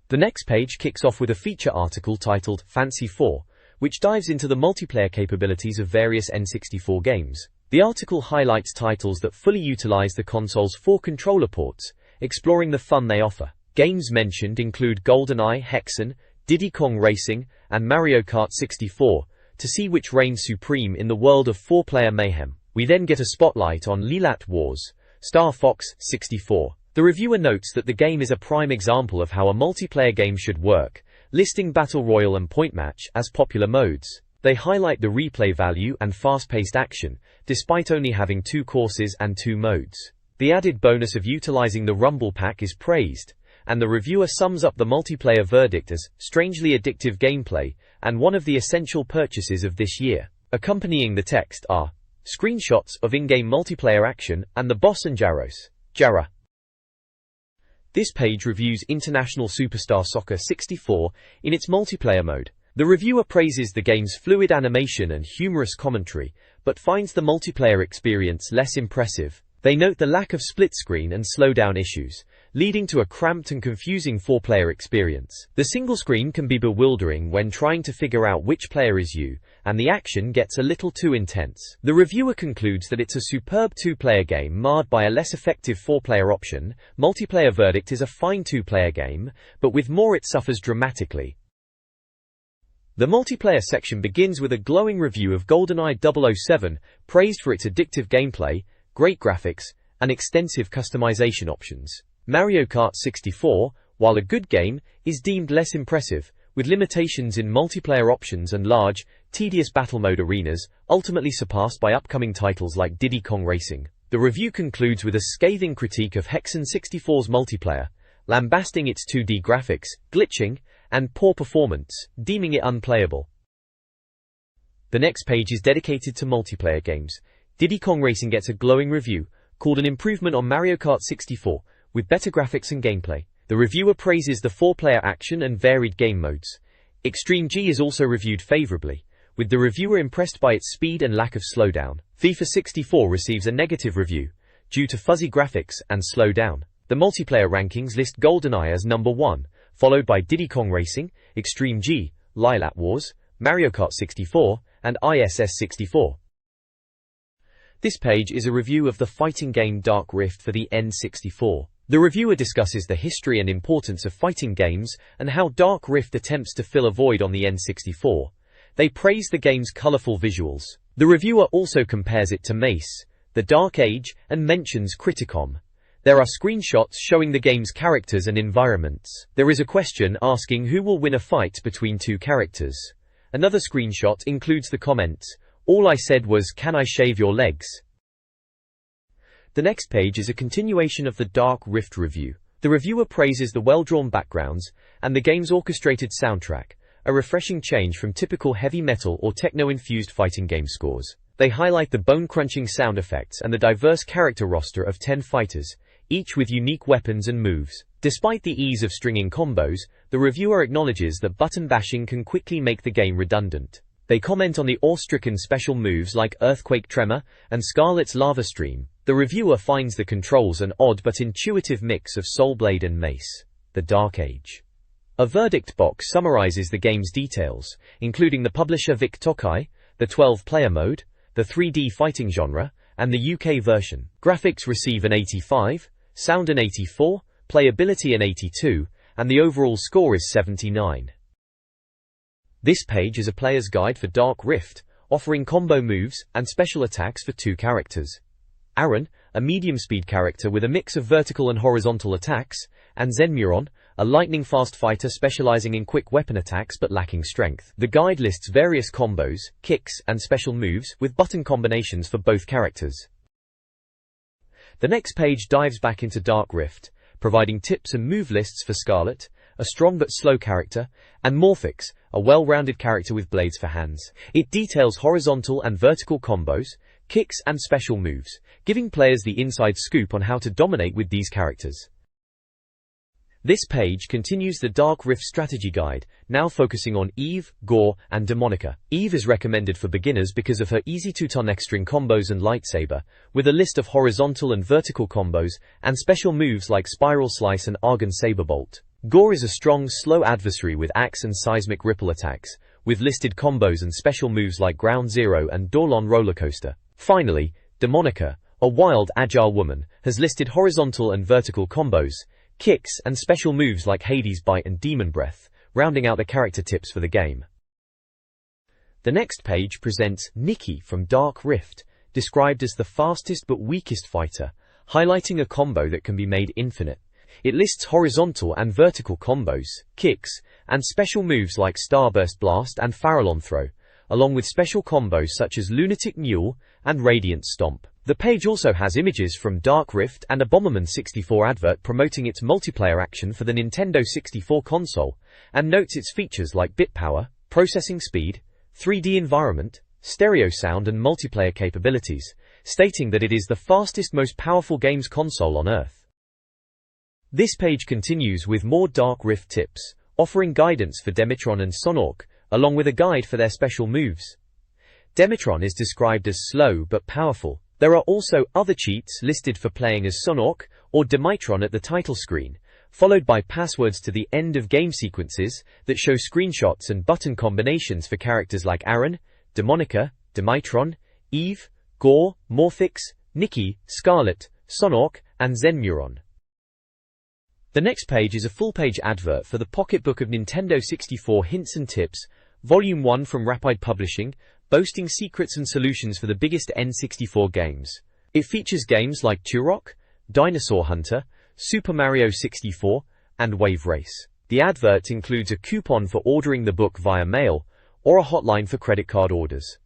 The next page kicks off with a feature article titled Fancy 4, which dives into the multiplayer capabilities of various N64 games. The article highlights titles that fully utilize the console's 4 controller ports, exploring the fun they offer. Games mentioned include GoldenEye, Hexen, Diddy Kong Racing, and Mario Kart 64, to see which reigns supreme in the world of 4-player mayhem. We then get a spotlight on Lilat Wars, Star Fox 64. The reviewer notes that the game is a prime example of how a multiplayer game should work, listing Battle Royale and Point Match as popular modes. They highlight the replay value and fast-paced action, despite only having 2 courses and 2 modes. The added bonus of utilizing the Rumble Pack is praised, and the reviewer sums up the multiplayer verdict as strangely addictive gameplay and one of the essential purchases of this year. Accompanying the text are screenshots of in-game multiplayer action and the boss and Jaros. Jara. This page reviews International Superstar Soccer 64 in its multiplayer mode. The reviewer praises the game's fluid animation and humorous commentary, but finds the multiplayer experience less impressive. They note the lack of split screen and slowdown issues, leading to a cramped and confusing 4-player experience. The single screen can be bewildering when trying to figure out which player is you, and the action gets a little too intense. The reviewer concludes that it's a superb 2-player game marred by a less effective 4-player option. Multiplayer verdict is a fine 2-player game, but with more it suffers dramatically. The multiplayer section begins with a glowing review of GoldenEye 007, praised for its addictive gameplay, great graphics, and extensive customization options. Mario Kart 64, while a good game, is deemed less impressive, with limitations in multiplayer options and large, tedious battle mode arenas, ultimately surpassed by upcoming titles like Diddy Kong Racing. The review concludes with a scathing critique of Hexen 64's multiplayer, lambasting its 2D graphics, glitching, and poor performance, deeming it unplayable. The next page is dedicated to multiplayer games. Diddy Kong Racing gets a glowing review, called an improvement on Mario Kart 64, with better graphics and gameplay. The reviewer praises the 4-player action and varied game modes. Extreme G is also reviewed favorably, with the reviewer impressed by its speed and lack of slowdown. FIFA 64 receives a negative review, due to fuzzy graphics and slowdown. The multiplayer rankings list GoldenEye as number 1, followed by Diddy Kong Racing, Extreme G, Lilat Wars, Mario Kart 64, and ISS 64. This page is a review of the fighting game Dark Rift for the N64. The reviewer discusses the history and importance of fighting games and how Dark Rift attempts to fill a void on the N64. They praise the game's colorful visuals. The reviewer also compares it to Mace, The Dark Age, and mentions Criticom. There are screenshots showing the game's characters and environments. There is a question asking who will win a fight between 2 characters. Another screenshot includes the comments, "All I said was, can I shave your legs?" The next page is a continuation of the Dark Rift review. The reviewer praises the well-drawn backgrounds and the game's orchestrated soundtrack, a refreshing change from typical heavy metal or techno-infused fighting game scores. They highlight the bone-crunching sound effects and the diverse character roster of 10 fighters, each with unique weapons and moves. Despite the ease of stringing combos, the reviewer acknowledges that button bashing can quickly make the game redundant. They comment on the awe-stricken special moves like Earthquake Tremor and Scarlet's Lava Stream. The reviewer finds the controls an odd but intuitive mix of Soul Blade and Mace. The Dark Age. A verdict box summarizes the game's details, including the publisher Vic Tokai, the 12-player mode, the 3D fighting genre, and the UK version. Graphics receive an 85, sound an 84, playability an 82, and the overall score is 79. This page is a player's guide for Dark Rift, offering combo moves and special attacks for 2 characters. Aaron, a medium-speed character with a mix of vertical and horizontal attacks, and Zenmuron, a lightning-fast fighter specializing in quick weapon attacks but lacking strength. The guide lists various combos, kicks, and special moves with button combinations for both characters. The next page dives back into Dark Rift, providing tips and move lists for Scarlet, a strong but slow character, and Morphix, a well-rounded character with blades for hands. It details horizontal and vertical combos, kicks and special moves, giving players the inside scoop on how to dominate with these characters. This page continues the Dark Rift strategy guide, now focusing on Eve, Gore, and Demonica. Eve is recommended for beginners because of her easy 2-ton X-string combos and lightsaber, with a list of horizontal and vertical combos, and special moves like Spiral Slice and Argon Saber Bolt. Gore is a strong, slow adversary with axe and seismic ripple attacks, with listed combos and special moves like Ground Zero and Dorlon Roller Coaster. Finally, Demonica, a wild, agile woman, has listed horizontal and vertical combos, kicks, and special moves like Hades Bite and Demon Breath, rounding out the character tips for the game. The next page presents Nikki from Dark Rift, described as the fastest but weakest fighter, highlighting a combo that can be made infinite. It lists horizontal and vertical combos, kicks, and special moves like Starburst Blast and Farallon Throw, along with special combos such as Lunatic Mule and Radiant Stomp. The page also has images from Dark Rift and a Bomberman 64 advert promoting its multiplayer action for the Nintendo 64 console, and notes its features like bit power, processing speed, 3D environment, stereo sound and multiplayer capabilities, stating that it is the fastest, most powerful games console on Earth. This page continues with more Dark Rift tips, offering guidance for Demitron and Sonark, along with a guide for their special moves. Demitron is described as slow but powerful. There are also other cheats listed for playing as Sonark or Demitron at the title screen, followed by passwords to the end of game sequences that show screenshots and button combinations for characters like Aaron, Demonica, Demitron, Eve, Gore, Morphix, Nikki, Scarlet, Sonark, and Zenmuron. The next page is a full-page advert for the Pocketbook of Nintendo 64 Hints and Tips, Volume 1 from Rapide Publishing, boasting secrets and solutions for the biggest N64 games. It features games like Turok, Dinosaur Hunter, Super Mario 64, and Wave Race. The advert includes a coupon for ordering the book via mail, or a hotline for credit card orders.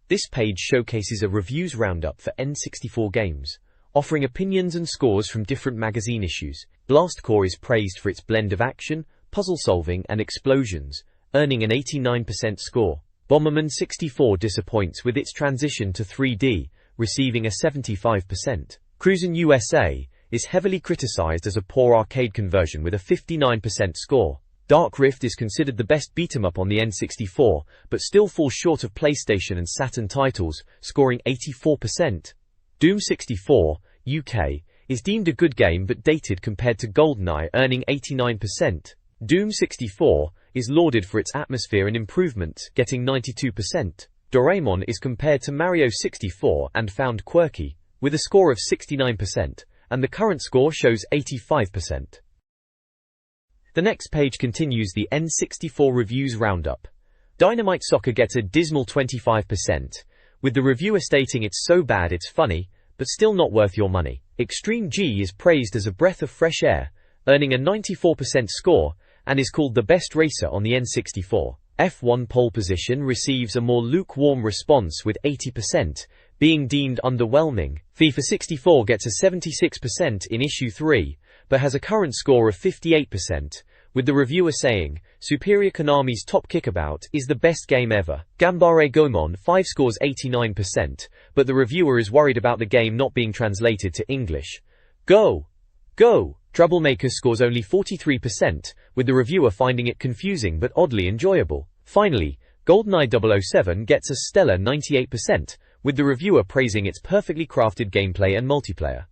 This page showcases a reviews roundup for N64 games, offering opinions and scores from different magazine issues. Blast Corps is praised for its blend of action, puzzle solving, and explosions, earning an 89% score. Bomberman 64 disappoints with its transition to 3D, receiving a 75%. Cruisin' USA is heavily criticized as a poor arcade conversion with a 59% score. Dark Rift is considered the best beat-em-up on the N64, but still falls short of PlayStation and Saturn titles, scoring 84%. Doom 64, UK, is deemed a good game but dated compared to GoldenEye, earning 89%. Doom 64 is lauded for its atmosphere and improvements, getting 92%. Doraemon is compared to Mario 64 and found quirky, with a score of 69%, and the current score shows 85%. The next page continues the N64 Reviews Roundup. Dynamite Soccer gets a dismal 25%, with the reviewer stating it's so bad it's funny, but still not worth your money. Extreme G is praised as a breath of fresh air, earning a 94% score, and is called the best racer on the N64. F1 Pole Position receives a more lukewarm response with 80%, being deemed underwhelming. FIFA 64 gets a 76% in Issue 3, but has a current score of 58%, with the reviewer saying, "Superior Konami's Top Kickabout is the best game ever." Gambare Gomon 5 scores 89%, but the reviewer is worried about the game not being translated to English. Go! Troublemaker scores only 43%, with the reviewer finding it confusing but oddly enjoyable. Finally, GoldenEye 007 gets a stellar 98%, with the reviewer praising its perfectly crafted gameplay and multiplayer.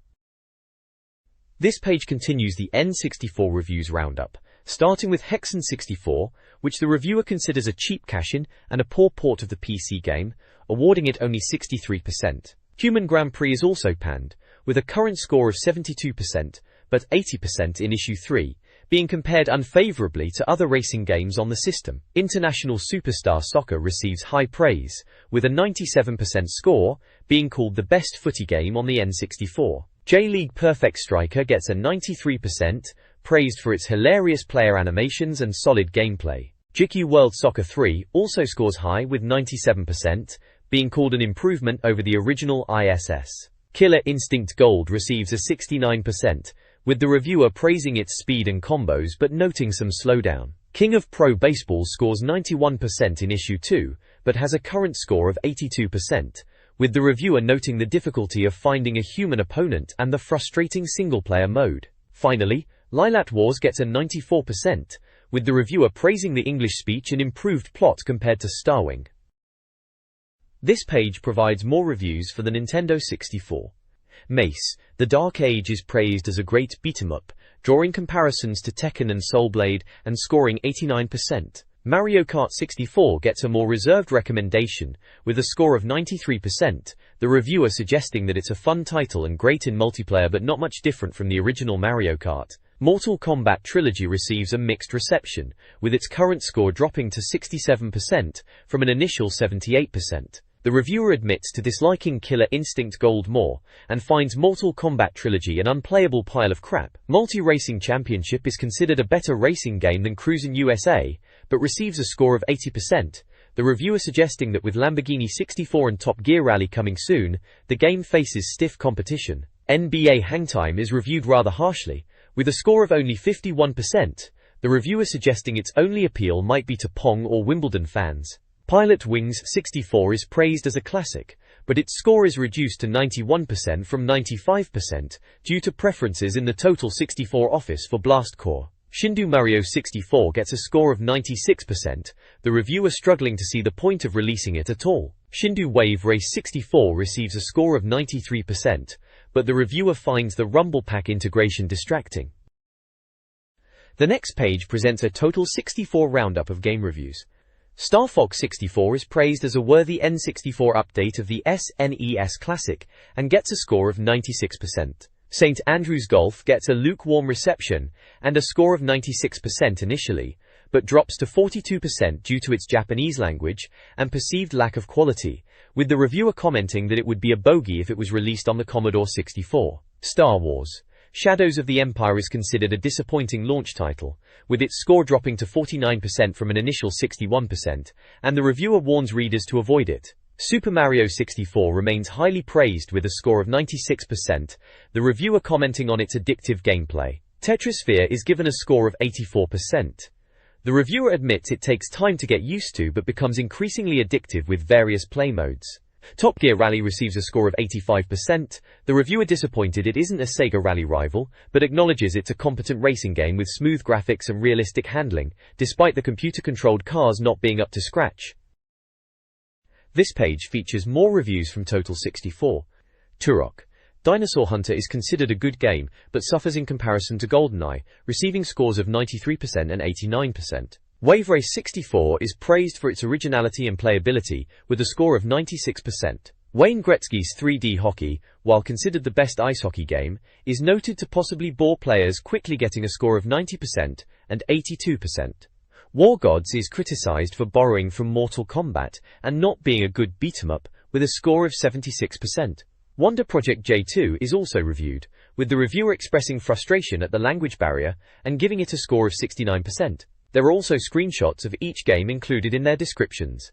This page continues the N64 reviews roundup, starting with Hexen 64, which the reviewer considers a cheap cash-in and a poor port of the PC game, awarding it only 63%. Human Grand Prix is also panned, with a current score of 72%, but 80% in Issue 3, being compared unfavorably to other racing games on the system. International Superstar Soccer receives high praise, with a 97% score, being called the best footy game on the N64. J-League Perfect Striker gets a 93%, praised for its hilarious player animations and solid gameplay. GQ World Soccer 3 also scores high with 97%, being called an improvement over the original ISS. Killer Instinct Gold receives a 69%, with the reviewer praising its speed and combos but noting some slowdown. King of Pro Baseball scores 91% in Issue 2, but has a current score of 82%, with the reviewer noting the difficulty of finding a human opponent and the frustrating single-player mode. Finally, Lilat Wars gets a 94%, with the reviewer praising the English speech and improved plot compared to Starwing. This page provides more reviews for the Nintendo 64. Mace, The Dark Age is praised as a great beat-em-up, drawing comparisons to Tekken and Soul Blade and scoring 89%. Mario Kart 64 gets a more reserved recommendation, with a score of 93%, the reviewer suggesting that it's a fun title and great in multiplayer but not much different from the original Mario Kart. Mortal Kombat Trilogy receives a mixed reception, with its current score dropping to 67% from an initial 78%. The reviewer admits to disliking Killer Instinct Gold more, and finds Mortal Kombat Trilogy an unplayable pile of crap. Multi-Racing Championship is considered a better racing game than Cruisin' USA, but receives a score of 80%, the reviewer suggesting that with Lamborghini 64 and Top Gear Rally coming soon, the game faces stiff competition. NBA Hangtime is reviewed rather harshly, with a score of only 51%, the reviewer suggesting its only appeal might be to Pong or Wimbledon fans. Pilot Wings 64 is praised as a classic, but its score is reduced to 91% from 95% due to preferences in the Total 64 office for Blast Corps. Shindu Mario 64 gets a score of 96%, the reviewer struggling to see the point of releasing it at all. Shindu Wave Race 64 receives a score of 93%, but the reviewer finds the Rumble Pack integration distracting. The next page presents a Total 64 roundup of game reviews. Star Fox 64 is praised as a worthy N64 update of the SNES Classic, and gets a score of 96%. St. Andrews Golf gets a lukewarm reception, and a score of 96% initially, but drops to 42% due to its Japanese language, and perceived lack of quality, with the reviewer commenting that it would be a bogey if it was released on the Commodore 64. Star Wars Shadows of the Empire is considered a disappointing launch title, with its score dropping to 49% from an initial 61%, and the reviewer warns readers to avoid it. Super Mario 64 remains highly praised with a score of 96%, the reviewer commenting on its addictive gameplay. Tetrisphere is given a score of 84%. The reviewer admits it takes time to get used to but becomes increasingly addictive with various play modes. Top Gear Rally receives a score of 85%, the reviewer disappointed it isn't a Sega Rally rival, but acknowledges it's a competent racing game with smooth graphics and realistic handling, despite the computer-controlled cars not being up to scratch. This page features more reviews from Total 64. Turok Dinosaur Hunter is considered a good game, but suffers in comparison to GoldenEye, receiving scores of 93% and 89%. Wave Race 64 is praised for its originality and playability, with a score of 96%. Wayne Gretzky's 3D Hockey, while considered the best ice hockey game, is noted to possibly bore players, quickly getting a score of 90% and 82%. War Gods is criticized for borrowing from Mortal Kombat and not being a good beat-em-up, with a score of 76%. Wonder Project J2 is also reviewed, with the reviewer expressing frustration at the language barrier and giving it a score of 69%. There are also screenshots of each game included in their descriptions.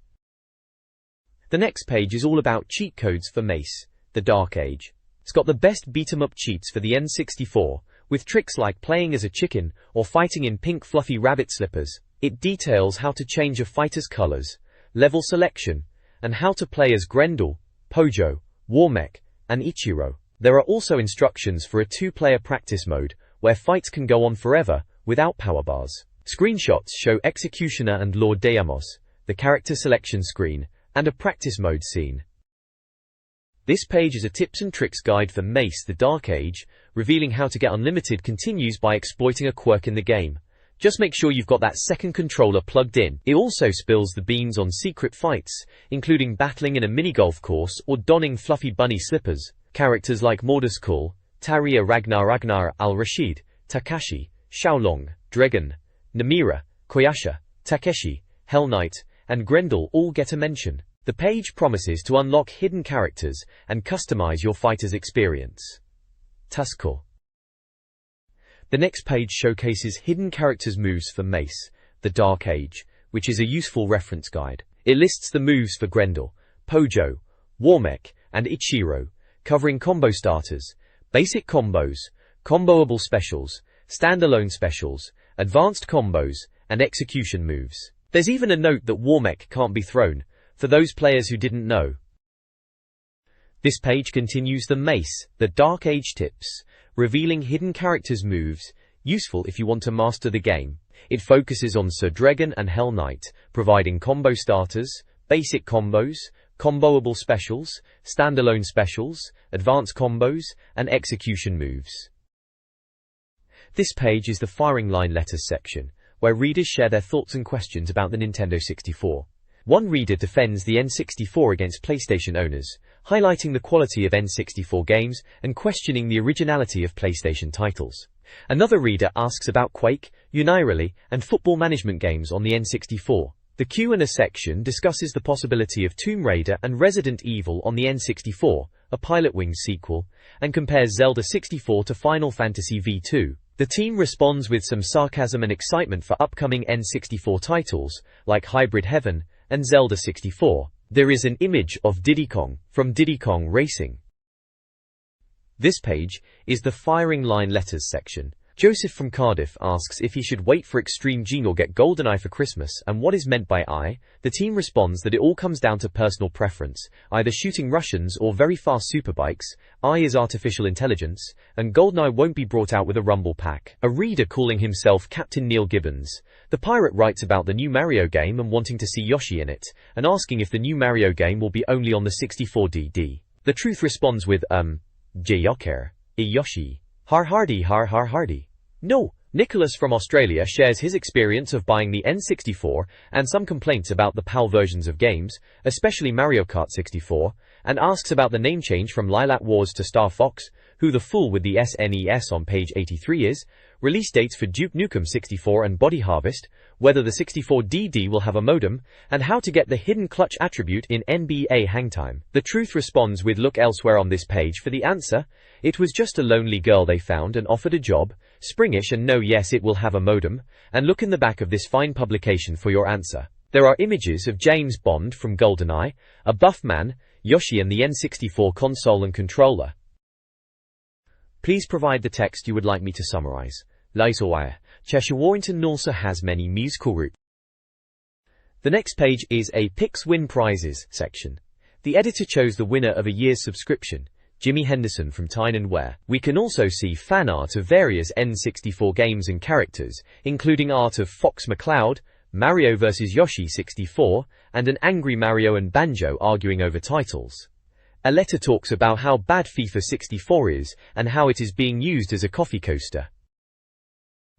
The next page is all about cheat codes for Mace, The Dark Age. It's got the best beat-em-up cheats for the N64, with tricks like playing as a chicken or fighting in pink fluffy rabbit slippers. It details how to change a fighter's colors, level selection, and how to play as Grendel, Pojo, Warmech, and Ichiro. There are also instructions for a 2-player practice mode, where fights can go on forever, without power bars. Screenshots show Executioner and Lord Deamos, the character selection screen, and a practice mode scene. This page is a tips and tricks guide for Mace: The Dark Age, revealing how to get unlimited continues by exploiting a quirk in the game. Just make sure you've got that second controller plugged in. It also spills the beans on secret fights, including battling in a mini-golf course or donning fluffy bunny slippers. Characters like Morduskul, Taria Ragnar al-Rashid, Takashi, Xiaolong, Dragon, Namira, Koyasha, Takeshi, Hell Knight, and Grendel all get a mention. The page promises to unlock hidden characters and customize your fighter's experience. Tuskul. The next page showcases hidden characters' moves for Mace: The Dark Age, which is a useful reference guide. It lists the moves for Grendel, Pojo, Warmech, and Ichiro, covering combo starters, basic combos, comboable specials, standalone specials, advanced combos, and execution moves. There's even a note that Warmech can't be thrown, for those players who didn't know. This page continues the Mace: The Dark Age tips, revealing hidden characters' moves, useful if you want to master the game. It focuses on Sir Dragon and Hell Knight, providing combo starters, basic combos, comboable specials, standalone specials, advanced combos, and execution moves. This page is the firing line letters section, where readers share their thoughts and questions about the Nintendo 64. One reader defends the N64 against PlayStation owners, highlighting the quality of N64 games and questioning the originality of PlayStation titles. Another reader asks about Quake, Unirally, and football management games on the N64. The Q&A section discusses the possibility of Tomb Raider and Resident Evil on the N64, a Pilotwings sequel, and compares Zelda 64 to Final Fantasy V2. The team responds with some sarcasm and excitement for upcoming N64 titles, like Hybrid Heaven and Zelda 64. There is an image of Diddy Kong from Diddy Kong Racing. This page is the firing line letters section. Joseph from Cardiff asks if he should wait for Extreme Gene or get GoldenEye for Christmas and what is meant by I. The team responds that it all comes down to personal preference, either shooting Russians or very fast superbikes. I is artificial intelligence, and GoldenEye won't be brought out with a rumble pack. A reader calling himself Captain Neil Gibbons, the pirate, writes about the new Mario game and wanting to see Yoshi in it, and asking if the new Mario game will be only on the 64DD. The Truth responds with Joker, Yoshi, har hardy. No. Nicholas from Australia shares his experience of buying the N64 and some complaints about the PAL versions of games, especially Mario Kart 64, and asks about the name change from Lilac Wars to Star Fox, who the fool with the SNES on page 83 is, release dates for Duke Nukem 64 and Body Harvest, whether the 64DD will have a modem, and how to get the hidden clutch attribute in NBA Hangtime. The Truth responds with look elsewhere on this page for the answer. It was just a lonely girl they found and offered a job, springish and no yes it will have a modem, and look in the back of this fine publication for your answer. There are images of James Bond from GoldenEye, a buff man, Yoshi and the N64 console and controller. Please provide the text you would like me to summarize. Lysolwire, Cheshire Warrington also has many musical routes. The next page is a Picks Win Prizes section. The editor chose the winner of a year's subscription, Jimmy Henderson from Tyne and Ware. We can also see fan art of various N64 games and characters, including art of Fox McCloud, Mario vs Yoshi 64, and an angry Mario and Banjo arguing over titles. A letter talks about how bad FIFA 64 is and how it is being used as a coffee coaster.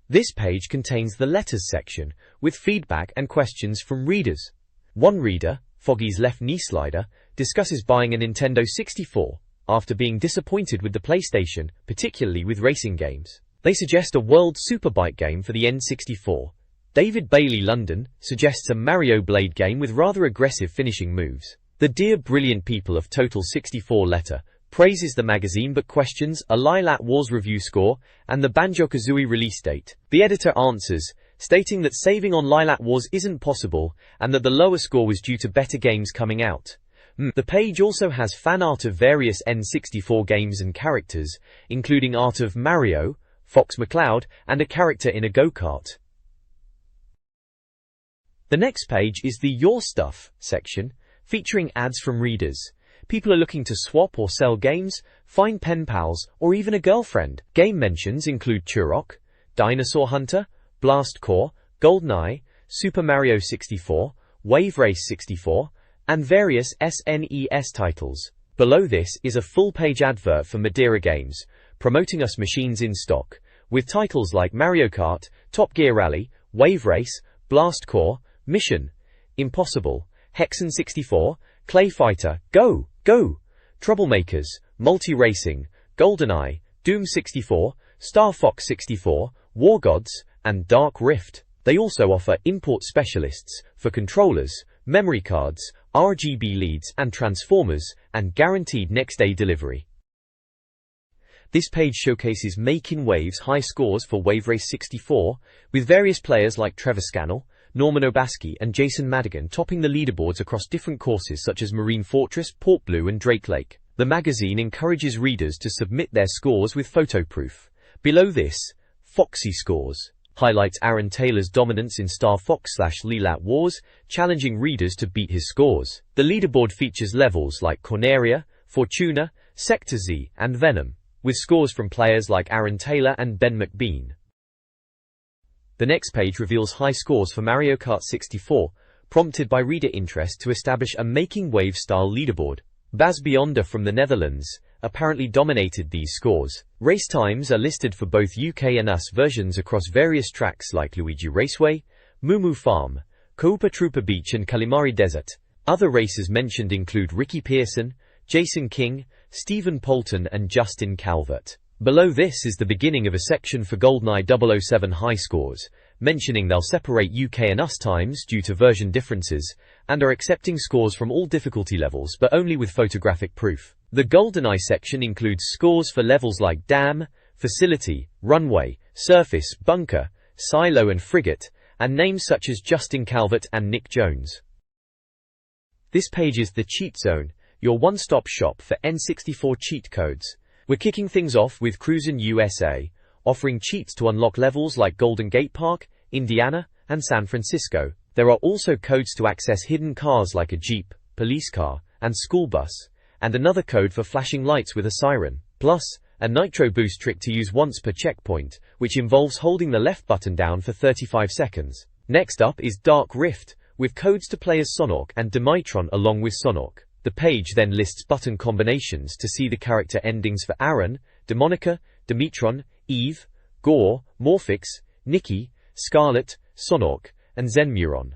This page contains the letters section, with feedback and questions from readers. One reader, Foggy's Left Knee Slider, discusses buying a Nintendo 64, after being disappointed with the PlayStation, particularly with racing games. They suggest a World Superbike game for the N64. David Bailey London suggests a Mario Blade game with rather aggressive finishing moves. The Dear Brilliant People of Total 64 letter praises the magazine but questions a Lilac Wars review score and the Banjo-Kazooie release date. The editor answers, stating that saving on Lilac Wars isn't possible and that the lower score was due to better games coming out. The page also has fan art of various N64 games and characters, including art of Mario, Fox McCloud, and a character in a go-kart. The next page is the Your Stuff section, featuring ads from readers. People are looking to swap or sell games, find pen pals, or even a girlfriend. Game mentions include Turok, Dinosaur Hunter, Blast Corps, GoldenEye, Super Mario 64, Wave Race 64, and various SNES titles. Below this is a full-page advert for Madeira Games, promoting us machines in stock, with titles like Mario Kart, Top Gear Rally, Wave Race, Blast Corps, Mission Impossible, Hexen 64, Clay Fighter, Go! Go! Troublemakers, Multi-Racing, GoldenEye, Doom 64, Star Fox 64, War Gods, and Dark Rift. They also offer import specialists for controllers, memory cards, RGB leads and transformers, and guaranteed next-day delivery. This page showcases Making Waves high scores for Wave Race 64, with various players like Trevor Scannell, Norman Obaski and Jason Madigan topping the leaderboards across different courses such as Marine Fortress, Port Blue and Drake Lake. The magazine encourages readers to submit their scores with photo proof. Below this, Foxy Scores highlights Aaron Taylor's dominance in Star Fox/Lelat Wars, challenging readers to beat his scores. The leaderboard features levels like Corneria, Fortuna, Sector Z, and Venom, with scores from players like Aaron Taylor and Ben McBean. The next page reveals high scores for Mario Kart 64, prompted by reader interest to establish a Making Wave-style leaderboard. Bas Beyonder from the Netherlands apparently dominated these scores. Race times are listed for both UK and US versions across various tracks like Luigi Raceway, Moo Moo Farm, Koopa Troopa Beach and Kalimari Desert. Other races mentioned include Ricky Pearson, Jason King, Stephen Poulton and Justin Calvert. Below this is the beginning of a section for GoldenEye 007 high scores, mentioning they'll separate UK and US times due to version differences, and are accepting scores from all difficulty levels but only with photographic proof. The GoldenEye section includes scores for levels like Dam, Facility, Runway, Surface, Bunker, Silo and Frigate, and names such as Justin Calvert and Nick Jones. This page is the Cheat Zone, your one-stop shop for N64 cheat codes. We're kicking things off with Cruisin' USA, offering cheats to unlock levels like Golden Gate Park, Indiana, and San Francisco. There are also codes to access hidden cars like a Jeep, police car, and school bus, and another code for flashing lights with a siren. Plus, a Nitro Boost trick to use once per checkpoint, which involves holding the left button down for 35 seconds. Next up is Dark Rift, with codes to play as Sonok and Dimitron along with Sonok. The page then lists button combinations to see the character endings for Aaron, Demonica, Dimitron, Eve, Gore, Morphix, Nikki, Scarlet, Sonok, and Zenmuron.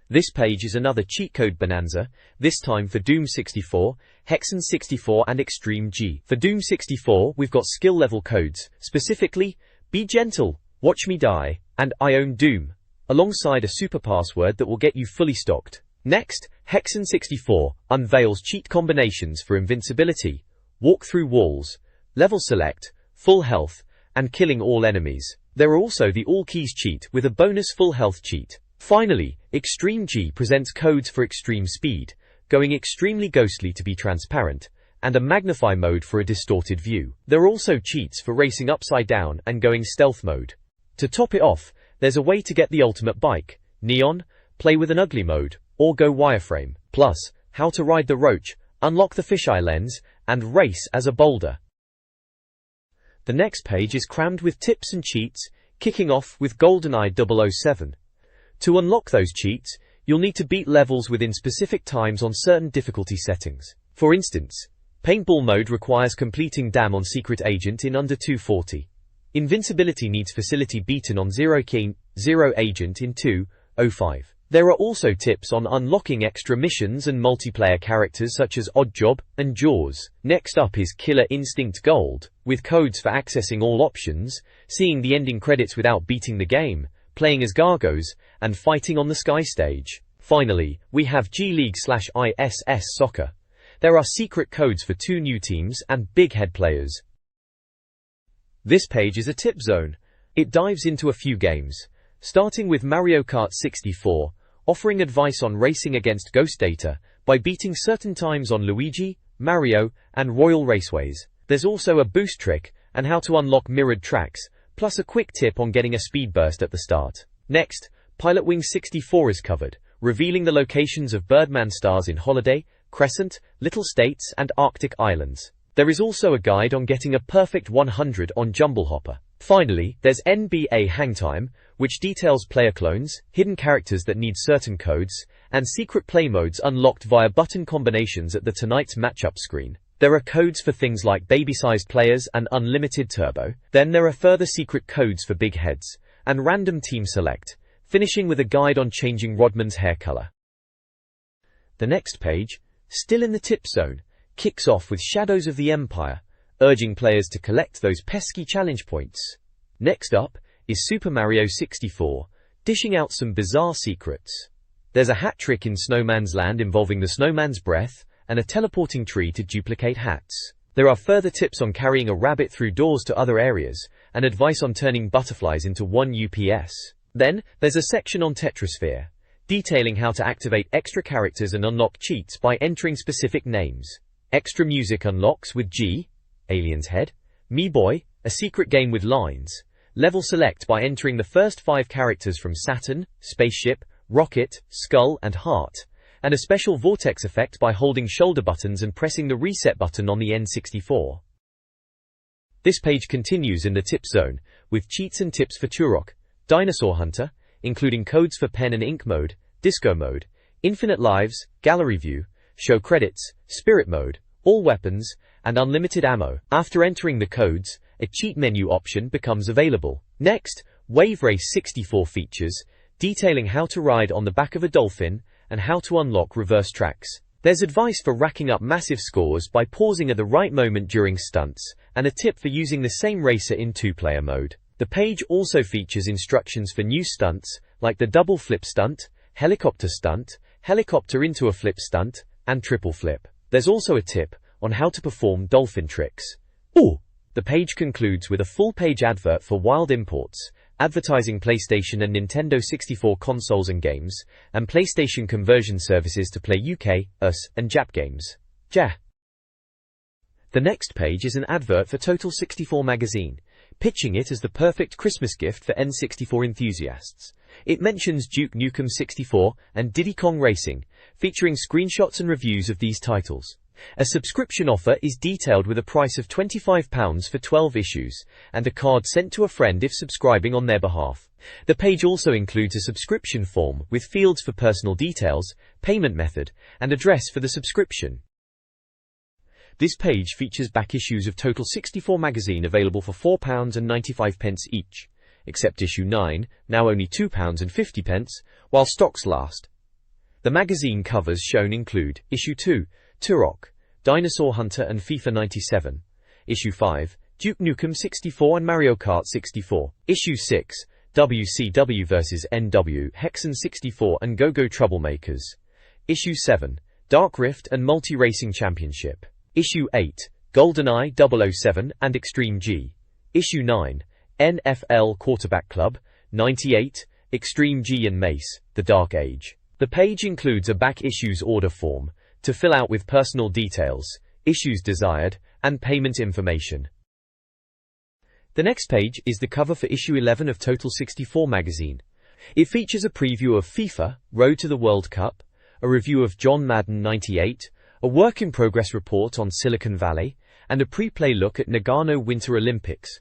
This page is another cheat code bonanza, this time for Doom 64, Hexen 64 and Extreme G. For Doom 64 we've got skill level codes, specifically, Be Gentle, Watch Me Die, and I Own Doom, alongside a super password that will get you fully stocked. Next, Hexen 64 unveils cheat combinations for invincibility, walk through walls, level select, full health, and killing all enemies. There are also the All Keys cheat with a bonus full health cheat. Finally, Extreme G presents codes for extreme speed, going extremely ghostly to be transparent, and a magnify mode for a distorted view. There are also cheats for racing upside down and going stealth mode. To top it off, there's a way to get the ultimate bike, Neon, play with an ugly mode, or go wireframe. Plus, how to ride the Roach, unlock the fisheye lens, and race as a boulder. The next page is crammed with tips and cheats, kicking off with GoldenEye 007. To unlock those cheats, you'll need to beat levels within specific times on certain difficulty settings. For instance, Paintball mode requires completing Dam on Secret Agent in under 2:40. Invincibility needs Facility beaten on Zero Agent in 2:05. There are also tips on unlocking extra missions and multiplayer characters such as Oddjob and Jaws. Next up is Killer Instinct Gold, with codes for accessing all options, seeing the ending credits without beating the game, playing as Gargos, and fighting on the Sky Stage. Finally, we have G-League/ISS Soccer. There are secret codes for 2 new teams and big head players. This page is a tip zone. It dives into a few games, starting with Mario Kart 64, offering advice on racing against ghost data by beating certain times on Luigi, Mario, and Royal Raceways. There's also a boost trick, and how to unlock mirrored tracks, plus a quick tip on getting a speed burst at the start. Next, Pilot Wing 64 is covered, revealing the locations of Birdman stars in Holiday, Crescent, Little States, and Arctic Islands. There is also a guide on getting a perfect 100 on Jumble Hopper. Finally, there's NBA Hangtime, which details player clones, hidden characters that need certain codes, and secret play modes unlocked via button combinations at the Tonight's Matchup screen. There are codes for things like baby-sized players and unlimited turbo. Then there are further secret codes for big heads, and random team select, finishing with a guide on changing Rodman's hair color. The next page, still in the tip zone, kicks off with Shadows of the Empire, urging players to collect those pesky challenge points. Next up is Super Mario 64, dishing out some bizarre secrets. There's a hat trick in Snowman's Land involving the snowman's breath and a teleporting tree to duplicate hats. There are further tips on carrying a rabbit through doors to other areas, and advice on turning butterflies into 1 UPS. Then, there's a section on Tetrasphere, detailing how to activate extra characters and unlock cheats by entering specific names. Extra music unlocks with G, Alien's Head, Me Boy, a secret game with lines, level select by entering the first 5 characters from Saturn, Spaceship, Rocket, Skull, and Heart, and a special vortex effect by holding shoulder buttons and pressing the reset button on the N64. This page continues in the tip zone, with cheats and tips for Turok, Dinosaur Hunter, including codes for pen and ink mode, disco mode, infinite lives, gallery view, show credits, spirit mode, all weapons, and unlimited ammo. After entering the codes, a cheat menu option becomes available. Next, Wave Race 64 features, detailing how to ride on the back of a dolphin and how to unlock reverse tracks. There's advice for racking up massive scores by pausing at the right moment during stunts, and a tip for using the same racer in 2-player mode. The page also features instructions for new stunts, like the double flip stunt, helicopter into a flip stunt, and triple flip. There's also a tip on how to perform dolphin tricks. Ooh! The page concludes with a full-page advert for Wild Imports, advertising PlayStation and Nintendo 64 consoles and games, and PlayStation conversion services to play UK, US, and Jap games. Ja. The next page is an advert for Total 64 magazine, pitching it as the perfect Christmas gift for N64 enthusiasts. It mentions Duke Nukem 64 and Diddy Kong Racing, featuring screenshots and reviews of these titles. A subscription offer is detailed with a price of £25 for 12 issues, and a card sent to a friend if subscribing on their behalf. The page also includes a subscription form with fields for personal details, payment method, and address for the subscription. This page features back issues of Total 64 magazine available for £4.95 each, except issue 9, now only £2.50, while stocks last. The magazine covers shown include Issue 2, Turok, Dinosaur Hunter and FIFA 97, Issue 5, Duke Nukem 64 and Mario Kart 64, Issue 6, WCW vs NW, Hexen 64 and Go-Go Troublemakers, Issue 7, Dark Rift and Multi-Racing Championship, Issue 8, GoldenEye 007 and Extreme G, Issue 9, NFL Quarterback Club, 98, Extreme G and Mace, The Dark Age. The page includes a back issues order form to fill out with personal details, issues desired, and payment information. The next page is the cover for issue 11 of Total 64 magazine. It features a preview of FIFA, Road to the World Cup, a review of John Madden 98, a work-in-progress report on Silicon Valley, and a pre-play look at Nagano Winter Olympics.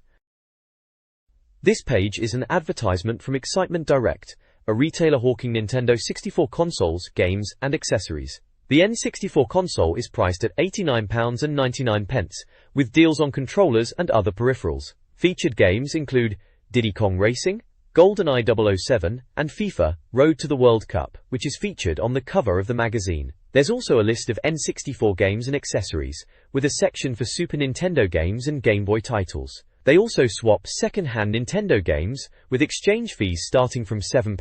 This page is an advertisement from Excitement Direct, a retailer hawking Nintendo 64 consoles, games, and accessories. The N64 console is priced at £89.99, with deals on controllers and other peripherals. Featured games include Diddy Kong Racing, GoldenEye 007, and FIFA, Road to the World Cup, which is featured on the cover of the magazine. There's also a list of N64 games and accessories, with a section for Super Nintendo games and Game Boy titles. They also swap second-hand Nintendo games, with exchange fees starting from £7.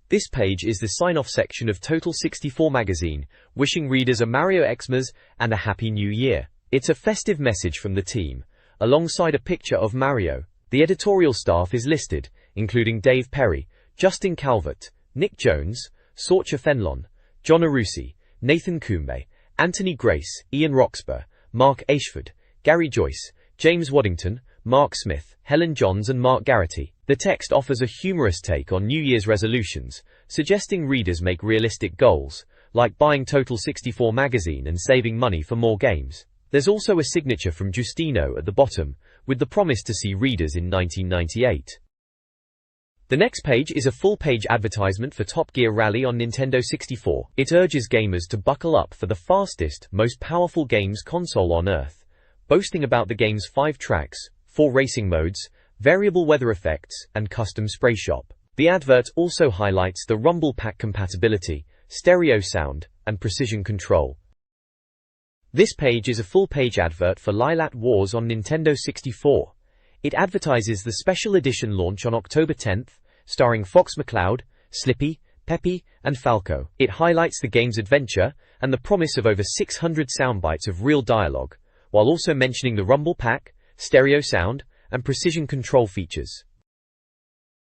This page is the sign-off section of Total 64 magazine, wishing readers a Mario Xmas and a Happy New Year. It's a festive message from the team, alongside a picture of Mario. The editorial staff is listed, including Dave Perry, Justin Calvert, Nick Jones, Sorcha Fenlon, John Arusi, Nathan Kumbe, Anthony Grace, Ian Roxburgh, Mark Ashford, Gary Joyce, James Waddington, Mark Smith, Helen Johns and Mark Garrity. The text offers a humorous take on New Year's resolutions, suggesting readers make realistic goals, like buying Total 64 magazine and saving money for more games. There's also a signature from Justino at the bottom, with the promise to see readers in 1998. The next page is a full-page advertisement for Top Gear Rally on Nintendo 64. It urges gamers to buckle up for the fastest, most powerful games console on Earth, boasting about the game's 5 tracks, 4 racing modes, variable weather effects, and custom spray shop. The advert also highlights the Rumble Pack compatibility, stereo sound, and precision control. This page is a full-page advert for Lylat Wars on Nintendo 64. It advertises the special edition launch on October 10th, starring Fox McCloud, Slippy, Peppy, and Falco. It highlights the game's adventure and the promise of over 600 soundbites of real dialogue, while also mentioning the Rumble Pack, stereo sound, and precision control features.